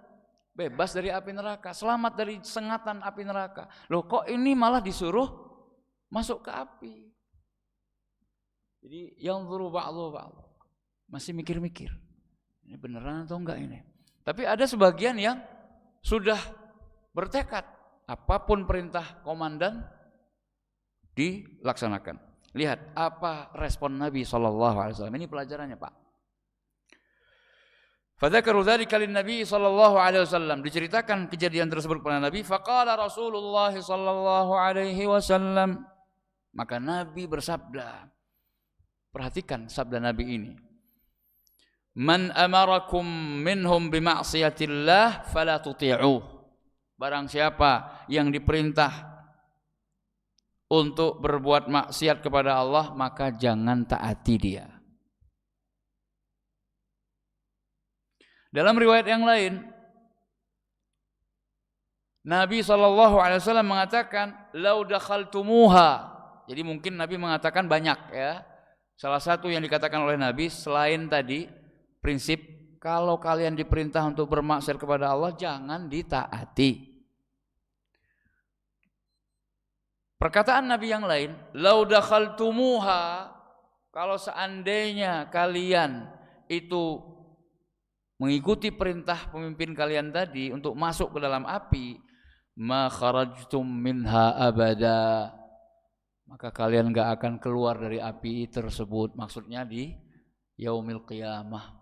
bebas dari api neraka, selamat dari sengatan api neraka. Loh kok ini malah disuruh masuk ke api? Jadi yang zuru ba'dhu ba'dhu, masih mikir-mikir, ini beneran atau enggak ini? Tapi ada sebagian yang sudah bertekad, apapun perintah komandan dilaksanakan. Lihat apa respon Nabi SAW. Ini pelajarannya Pak. Fadzakaru dzalika lin Nabi SAW. Diceritakan kejadian tersebut kepada Nabi. Faqala Rasulullah SAW. Maka Nabi bersabda. Perhatikan sabda Nabi ini. Man amarakum minhum bima'siyatillah fala tuti'uh. Barang siapa yang diperintah untuk berbuat maksiat kepada Allah, maka jangan taati dia. Dalam riwayat yang lain, Nabi SAW mengatakan, lau dakhaltumuha. Jadi mungkin Nabi mengatakan banyak ya. Salah satu yang dikatakan oleh Nabi selain tadi prinsip kalau kalian diperintah untuk bermaksiat kepada Allah, jangan ditaati. Perkataan Nabi yang lain, lau dakhaltumuha, kalau seandainya kalian itu mengikuti perintah pemimpin kalian tadi untuk masuk ke dalam api, ma kharajtum minha abada, maka kalian enggak akan keluar dari api tersebut. Maksudnya di yaumil qiyamah.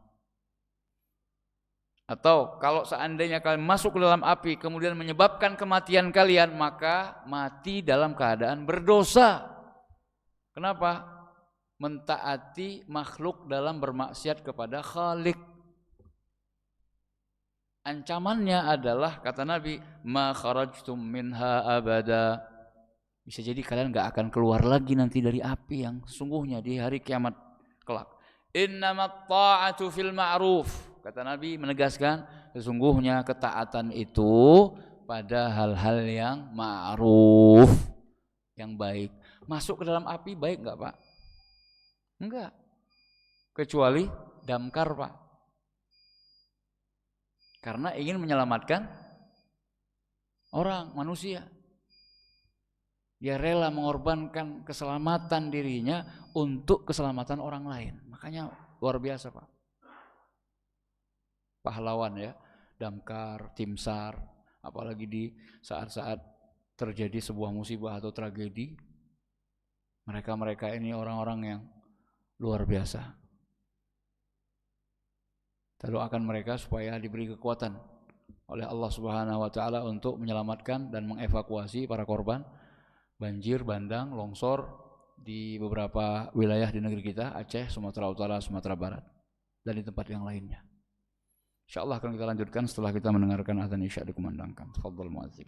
Atau kalau seandainya kalian masuk ke dalam api kemudian menyebabkan kematian kalian, maka mati dalam keadaan berdosa. Kenapa? Mentaati makhluk dalam bermaksiat kepada Khalik. Ancamannya adalah, kata Nabi, ma kharajtum minha abada. Bisa jadi kalian gak akan keluar lagi nanti dari api yang sesungguhnya di hari kiamat kelak. Innamat ta'atu fil ma'ruf. Kata Nabi menegaskan, sesungguhnya ketaatan itu pada hal-hal yang ma'ruf, yang baik. Masuk ke dalam api baik enggak Pak? Enggak. Kecuali damkar Pak. Karena ingin menyelamatkan orang, manusia. Dia rela mengorbankan keselamatan dirinya untuk keselamatan orang lain. Makanya luar biasa Pak. Pahlawan ya, damkar, tim SAR, apalagi di saat-saat terjadi sebuah musibah atau tragedi, mereka ini orang-orang yang luar biasa. Kita doakan mereka supaya diberi kekuatan oleh Allah Subhanahu wa taala untuk menyelamatkan dan mengevakuasi para korban banjir bandang, longsor di beberapa wilayah di negeri kita, Aceh, Sumatera Utara, Sumatera Barat, dan di tempat yang lainnya. InsyaAllah akan kita lanjutkan setelah kita mendengarkan azan isya dikumandangkan. Tafadhal muazzin.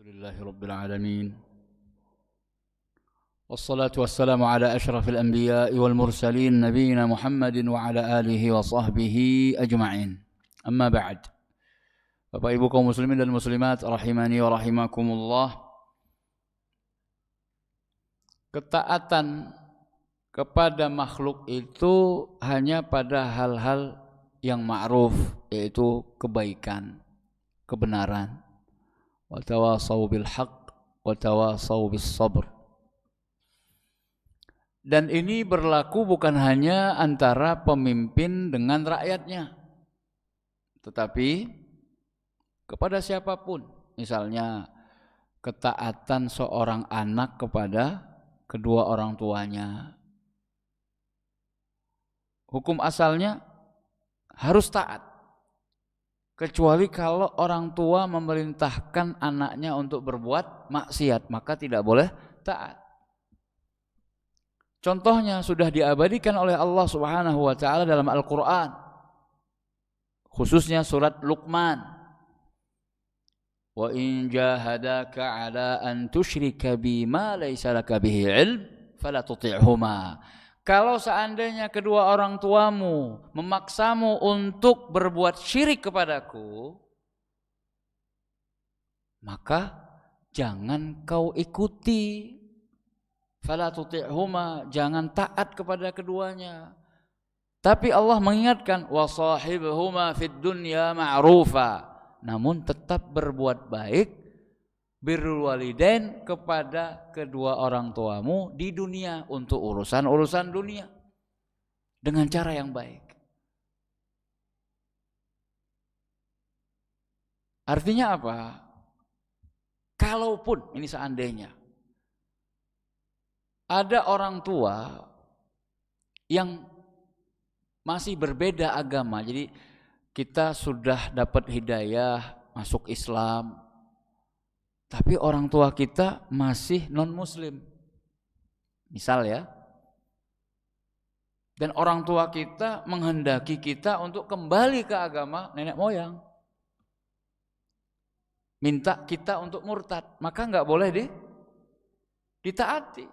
Alhamdulillahi Rabbil Alamin. Wassalatu wassalamu ala ashrafil anbiya'i wal mursalin nabiyina Muhammadin wa ala alihi wa sahbihi ajma'in. Amma ba'd. Bapak Ibu kaum muslimin dan muslimat rahimani wa rahimakumullah. Ketaatan kepada makhluk itu hanya pada hal-hal yang ma'ruf, yaitu kebaikan, kebenaran. Wa tawasaw bil haqq wa tawasaw bis sabr. Dan ini berlaku bukan hanya antara pemimpin dengan rakyatnya, tetapi kepada siapapun. Misalnya ketaatan seorang anak kepada kedua orang tuanya. Hukum asalnya harus taat. Kecuali kalau orang tua memerintahkan anaknya untuk berbuat maksiat, maka tidak boleh taat. Contohnya sudah diabadikan oleh Allah Subhanahu wa taala dalam Al-Qur'an. Khususnya surat Luqman. Wa in jahadaka 'ala an tusyrika bi ma laysa laka bihi 'ilm fala tuti'huma. Kalau seandainya kedua orang tuamu memaksamu untuk berbuat syirik kepadaku, maka jangan kau ikuti. Fala tuti'huma, jangan taat kepada keduanya. Tapi Allah mengingatkan wa sahibhuma fid dunya ma'rufa. Namun tetap berbuat baik, birrul walidain, kepada kedua orang tuamu di dunia untuk urusan-urusan dunia dengan cara yang baik. Artinya apa? Kalaupun ini seandainya ada orang tua yang masih berbeda agama, jadi kita sudah dapat hidayah masuk Islam, tapi orang tua kita masih non-muslim, misal ya, dan orang tua kita menghendaki kita untuk kembali ke agama nenek moyang, minta kita untuk murtad, maka nggak boleh ditaati.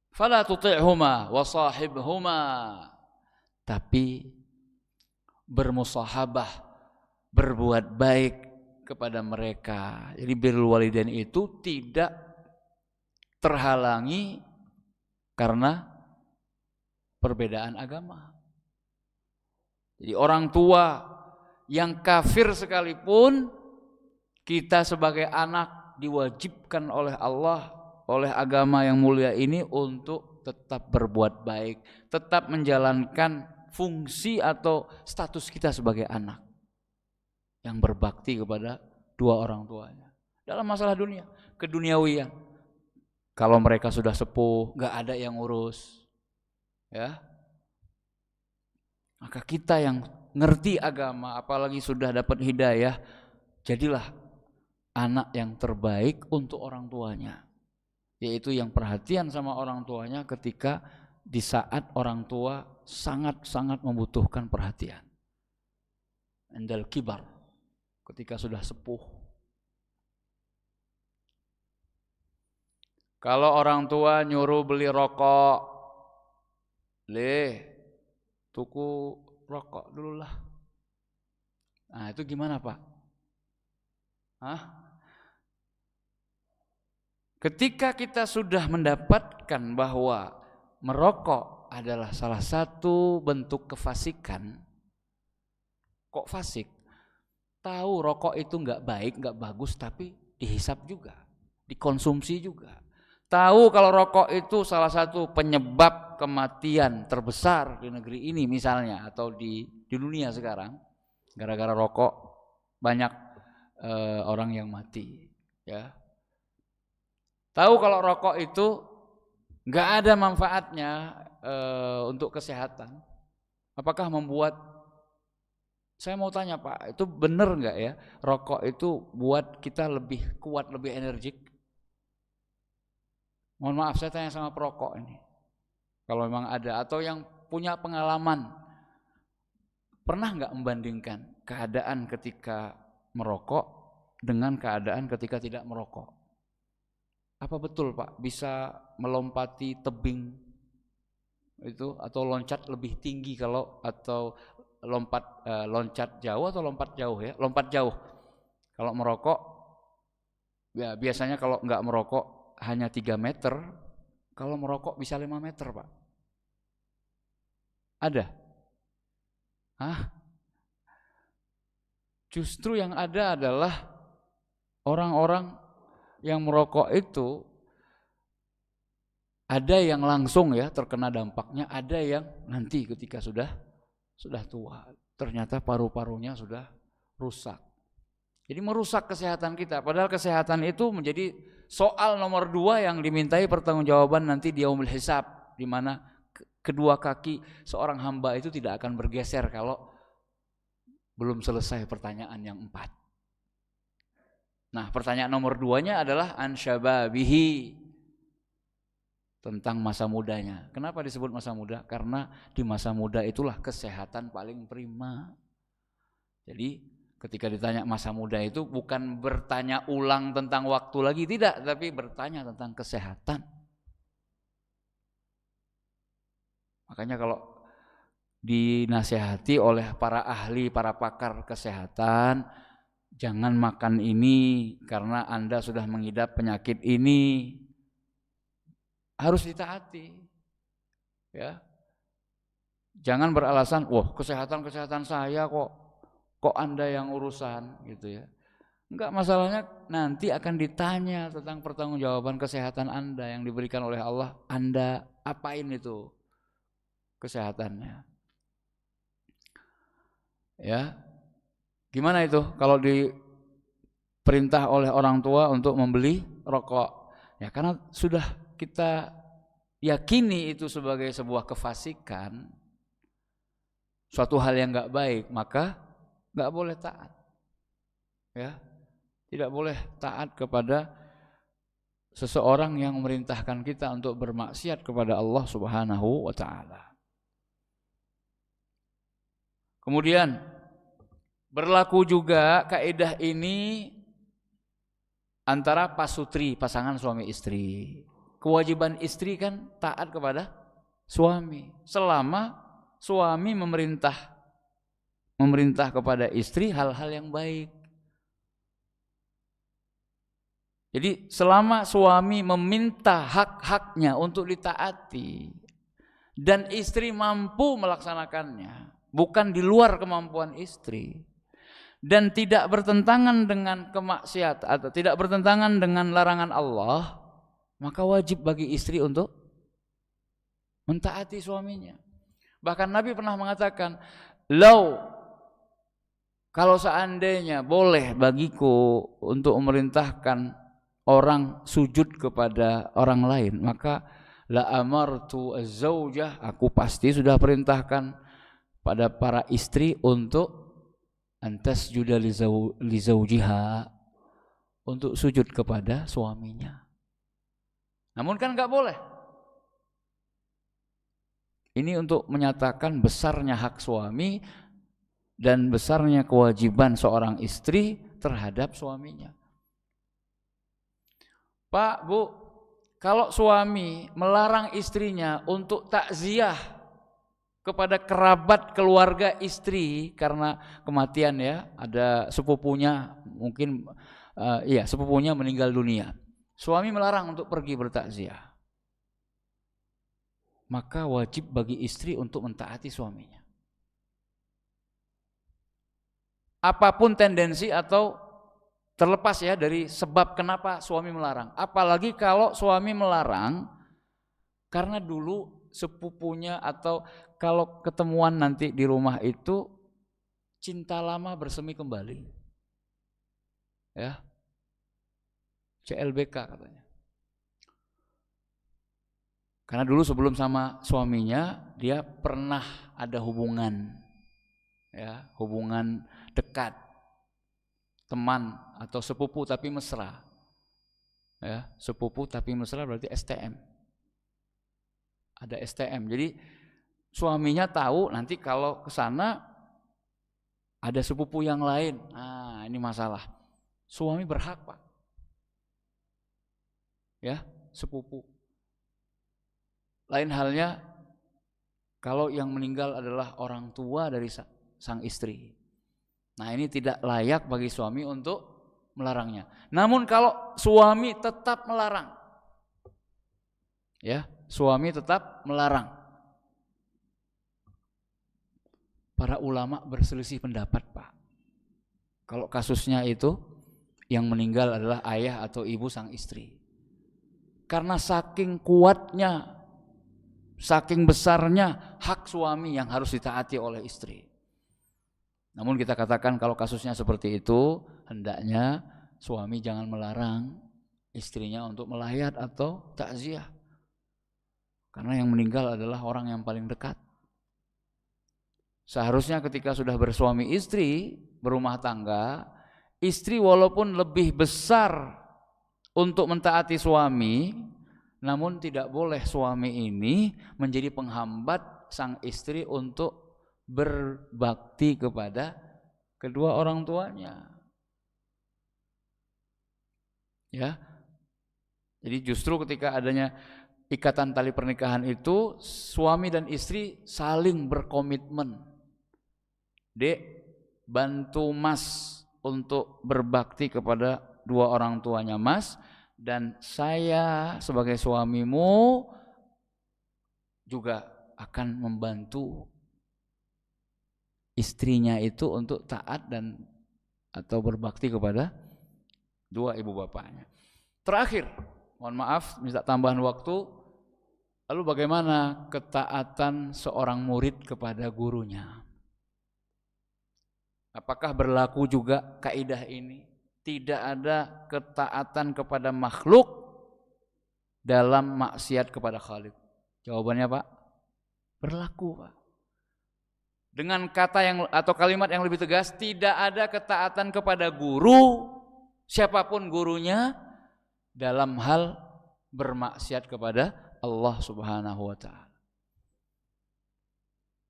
Fala tuti'huma wa sahibhuma, tapi bermusahabah, berbuat baik kepada mereka. Jadi birrul walidain itu tidak terhalangi karena perbedaan agama. Jadi orang tua yang kafir sekalipun, kita sebagai anak diwajibkan oleh Allah, oleh agama yang mulia ini untuk tetap berbuat baik, tetap menjalankan fungsi atau status kita sebagai anak yang berbakti kepada dua orang tuanya dalam masalah dunia, keduniawian. Kalau mereka sudah sepuh, nggak ada yang ngurus, ya, maka kita yang ngerti agama, apalagi sudah dapat hidayah, jadilah anak yang terbaik untuk orang tuanya, yaitu yang perhatian sama orang tuanya ketika di saat orang tua sangat-sangat membutuhkan perhatian. Indal kibar, ketika sudah sepuh. Kalau orang tua nyuruh beli rokok, tuku rokok dulu lah. Nah itu gimana Pak? Ketika kita sudah mendapatkan bahwa merokok adalah salah satu bentuk kefasikan, kok fasik? Tahu rokok itu nggak baik, nggak bagus, tapi dihisap juga, dikonsumsi juga. Tahu kalau rokok itu salah satu penyebab kematian terbesar di negeri ini misalnya, atau di dunia sekarang, gara-gara rokok banyak orang yang mati, ya. Tahu kalau rokok itu nggak ada manfaatnya untuk kesehatan. Apakah membuat, saya mau tanya Pak, itu benar nggak ya rokok itu buat kita lebih kuat, lebih energik? Mohon maaf, saya tanya sama perokok ini, kalau memang ada atau yang punya pengalaman, pernah nggak membandingkan keadaan ketika merokok dengan keadaan ketika tidak merokok. Apa betul Pak bisa melompati tebing itu atau loncat lebih tinggi atau loncat jauh atau lompat jauh ya? Lompat jauh. Kalau merokok ya biasanya kalau nggak merokok hanya 3 meter, kalau merokok bisa 5 meter Pak. Ada? Hah? Justru yang ada adalah orang-orang yang merokok itu ada yang langsung ya terkena dampaknya, ada yang nanti ketika sudah tua ternyata paru-parunya sudah rusak. Jadi merusak kesehatan kita. Padahal kesehatan itu menjadi soal nomor 2 yang dimintai pertanggungjawaban nanti di yaumul hisab, di mana kedua kaki seorang hamba itu tidak akan bergeser kalau belum selesai pertanyaan yang 4. Nah, pertanyaan nomor 2-nya adalah an syababihi, tentang masa mudanya. Kenapa disebut masa muda? Karena di masa muda itulah kesehatan paling prima. Jadi ketika ditanya masa muda itu bukan bertanya ulang tentang waktu lagi, tidak, tapi bertanya tentang kesehatan. Makanya kalau dinasihati oleh para ahli, para pakar kesehatan, jangan makan ini karena Anda sudah mengidap penyakit ini, harus ditaati. Ya. Jangan beralasan, wah kesehatan saya kok Anda yang urusan gitu ya. Enggak, masalahnya nanti akan ditanya tentang pertanggungjawaban kesehatan Anda yang diberikan oleh Allah. Anda apain itu kesehatannya? Ya. Gimana itu kalau diperintah oleh orang tua untuk membeli rokok? Ya karena sudah kita yakini itu sebagai sebuah kefasikan, suatu hal yang enggak baik, maka enggak boleh taat. Ya. Tidak boleh taat kepada seseorang yang memerintahkan kita untuk bermaksiat kepada Allah Subhanahu wa taala. Kemudian berlaku juga kaidah ini antara pasutri, pasangan suami istri. Kewajiban istri kan taat kepada suami selama suami memerintah kepada istri hal-hal yang baik. Jadi selama suami meminta hak-haknya untuk ditaati dan istri mampu melaksanakannya, bukan di luar kemampuan istri, dan tidak bertentangan dengan kemaksiatan atau tidak bertentangan dengan larangan Allah, maka wajib bagi istri untuk mentaati suaminya. Bahkan Nabi pernah mengatakan, kalau seandainya boleh bagiku untuk memerintahkan orang sujud kepada orang lain, maka la amartu az-zaujah, aku pasti sudah perintahkan pada para istri untuk antas juda li zaujiha, untuk sujud kepada suaminya. Namun kan enggak boleh. Ini untuk menyatakan besarnya hak suami dan besarnya kewajiban seorang istri terhadap suaminya. Pak, Bu, kalau suami melarang istrinya untuk takziah kepada kerabat keluarga istri karena kematian ya, ada sepupunya mungkin sepupunya meninggal dunia. Suami melarang untuk pergi bertakziah. Maka wajib bagi istri untuk mentaati suaminya. Apapun tendensi atau terlepas ya dari sebab kenapa suami melarang. Apalagi kalau suami melarang karena dulu sepupunya atau kalau ketemuan nanti di rumah itu cinta lama bersemi kembali. Ya. CLBK katanya. Karena dulu sebelum sama suaminya dia pernah ada hubungan, ya, hubungan dekat, teman atau sepupu tapi mesra, ya, sepupu tapi mesra berarti STM, ada STM. Jadi suaminya tahu nanti kalau ke sana ada sepupu yang lain, nah ini masalah. suami berhak, Pak. Ya, sepupu. Lain halnya kalau yang meninggal adalah orang tua dari sang istri. Nah, ini tidak layak bagi suami untuk melarangnya. Namun kalau suami tetap melarang, ya, suami tetap melarang. Para ulama berselisih pendapat, Pak. Kalau kasusnya itu yang meninggal adalah ayah atau ibu sang istri. Karena saking kuatnya, saking besarnya hak suami yang harus ditaati oleh istri. Namun kita katakan kalau kasusnya seperti itu, hendaknya suami jangan melarang istrinya untuk melayat atau takziah. Karena yang meninggal adalah orang yang paling dekat. Seharusnya ketika sudah bersuami istri, berumah tangga, istri walaupun lebih besar untuk mentaati suami, namun tidak boleh suami ini menjadi penghambat sang istri untuk berbakti kepada kedua orang tuanya. Ya. Jadi justru ketika adanya ikatan tali pernikahan itu, suami dan istri saling berkomitmen. Dek, bantu Mas untuk berbakti kepada dua orang tuanya Mas, dan saya sebagai suamimu juga akan membantu istrinya itu untuk taat dan atau berbakti kepada dua ibu bapaknya. Terakhir, mohon maaf minta tambahan waktu. Lalu bagaimana ketaatan seorang murid kepada gurunya? Apakah berlaku juga kaidah ini? Tidak ada ketaatan kepada makhluk dalam maksiat kepada Khalik. Jawabannya, Pak, berlaku, Pak. Dengan kata yang atau kalimat yang lebih tegas, tidak ada ketaatan kepada guru, siapapun gurunya, dalam hal bermaksiat kepada Allah Subhanahu wa taala.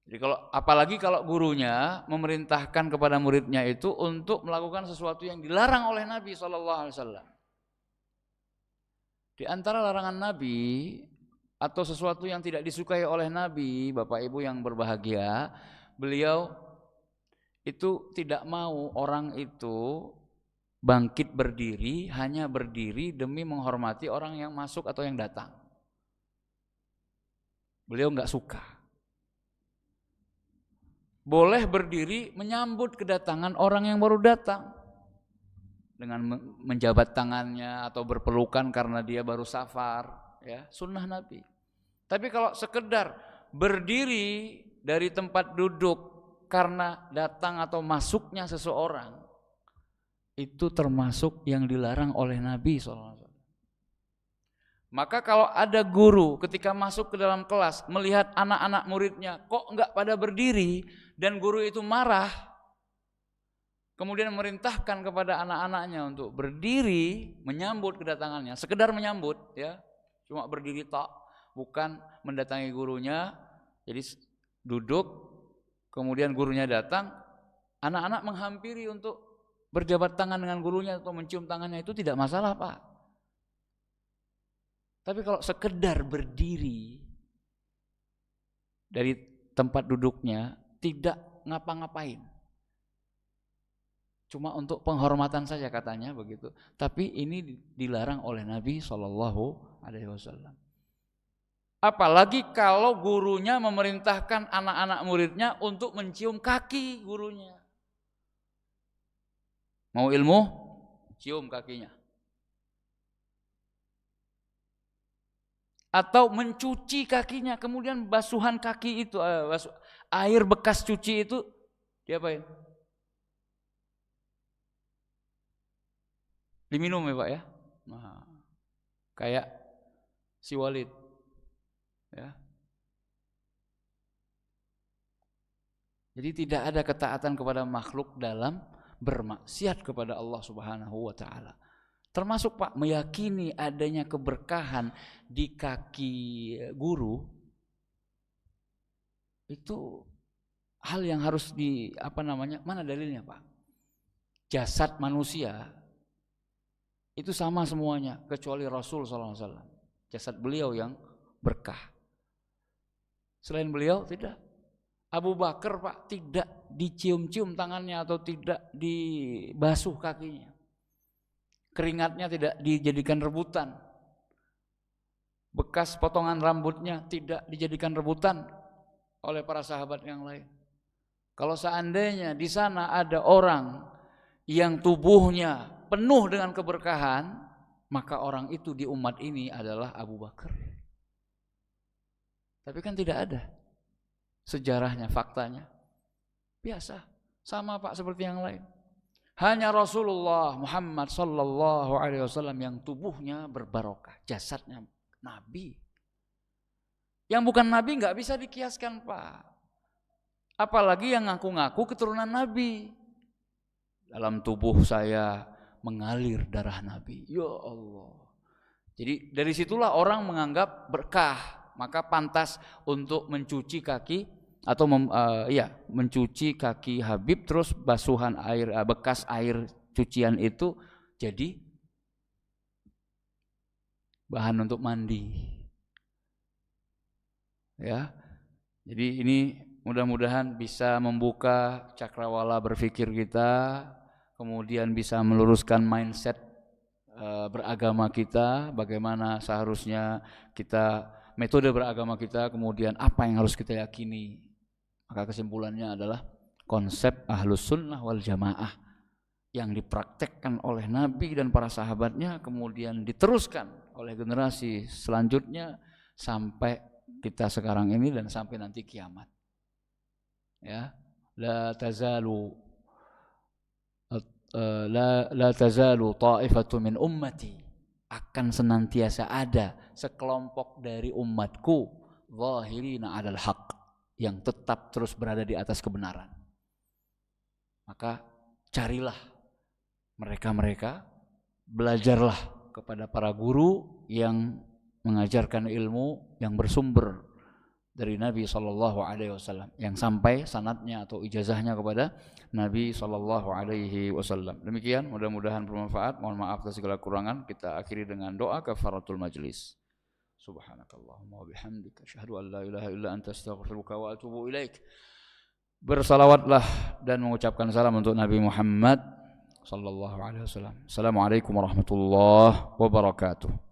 Jadi apalagi kalau gurunya memerintahkan kepada muridnya itu untuk melakukan sesuatu yang dilarang oleh Nabi SAW. Di antara larangan Nabi atau sesuatu yang tidak disukai oleh Nabi, Bapak Ibu yang berbahagia, beliau itu tidak mau orang itu bangkit berdiri, hanya berdiri demi menghormati orang yang masuk atau yang datang. Beliau enggak suka. Boleh berdiri menyambut kedatangan orang yang baru datang dengan menjabat tangannya atau berpelukan karena dia baru safar, ya, sunnah Nabi. Tapi kalau sekedar berdiri dari tempat duduk karena datang atau masuknya seseorang, itu termasuk yang dilarang oleh Nabi SAW. Maka kalau ada guru ketika masuk ke dalam kelas melihat anak-anak muridnya kok enggak pada berdiri, dan guru itu marah, kemudian memerintahkan kepada anak-anaknya untuk berdiri menyambut kedatangannya, sekedar menyambut, ya, cuma berdiri tok, bukan mendatangi gurunya. Jadi duduk, kemudian gurunya datang, anak-anak menghampiri untuk berjabat tangan dengan gurunya atau mencium tangannya, itu tidak masalah, Pak. Tapi kalau sekedar berdiri dari tempat duduknya, tidak ngapa-ngapain, cuma untuk penghormatan saja katanya begitu. Tapi ini dilarang oleh Nabi SAW. Apalagi kalau gurunya memerintahkan anak-anak muridnya untuk mencium kaki gurunya. Mau ilmu? Cium kakinya. Atau mencuci kakinya, kemudian basuhan kaki itu, air bekas cuci itu diapain? Diminum, ya Pak, ya. Nah, kayak si Walid, ya. Jadi tidak ada ketaatan kepada makhluk dalam bermaksiat kepada Allah Subhanahu wa taala. Termasuk, Pak, meyakini adanya keberkahan di kaki guru, itu hal yang harus mana dalilnya, Pak? Jasad manusia Itu sama semuanya kecuali Rasul SAW. Jasad beliau yang berkah. Selain beliau tidak. Abu Bakar Pak tidak dicium-cium tangannya atau tidak dibasuh kakinya. Keringatnya tidak dijadikan rebutan. Bekas potongan rambutnya tidak dijadikan rebutan oleh para sahabat yang lain. Kalau seandainya di sana ada orang yang tubuhnya penuh dengan keberkahan, maka orang itu di umat ini adalah Abu Bakar. Tapi kan tidak ada sejarahnya, faktanya. Biasa, sama Pak seperti yang lain. Hanya Rasulullah Muhammad sallallahu alaihi wasallam yang tubuhnya berbarokah, jasadnya Nabi. Yang bukan Nabi nggak bisa dikiaskan Pak. Apalagi yang ngaku-ngaku keturunan Nabi. Dalam tubuh saya mengalir darah Nabi. Ya Allah. Jadi dari situlah orang menganggap berkah, maka pantas untuk mencuci kaki atau mencuci kaki Habib, terus basuhan air, bekas air cucian itu jadi bahan untuk mandi. Ya. Jadi ini mudah-mudahan bisa membuka cakrawala berpikir kita, kemudian bisa meluruskan mindset beragama kita, bagaimana seharusnya kita, metode beragama kita, kemudian apa yang harus kita yakini. Maka kesimpulannya adalah konsep Ahlus Sunnah wal Jamaah yang dipraktekkan oleh Nabi dan para sahabatnya, kemudian diteruskan oleh generasi selanjutnya sampai kita sekarang ini dan sampai nanti kiamat. Ya, la tazalu ta'ifatu min ummati, akan senantiasa ada sekelompok dari umatku zahirina 'alal haq, yang tetap terus berada di atas kebenaran. Maka carilah mereka-mereka, belajarlah kepada para guru yang mengajarkan ilmu yang bersumber dari Nabi SAW, yang sampai sanadnya atau ijazahnya kepada Nabi SAW. Demikian, mudah-mudahan bermanfaat. Mohon maaf atas segala kurangan. Kita akhiri dengan doa kafaratul majlis. Subhanakallahumma wa bihamdika asyhadu an la ilaha illa anta astaghfiruka wa atubu ilaik. Bersalawatlah dan mengucapkan salam untuk Nabi Muhammad sallallahu alaihi wasallam. Assalamualaikum warahmatullahi wabarakatuh.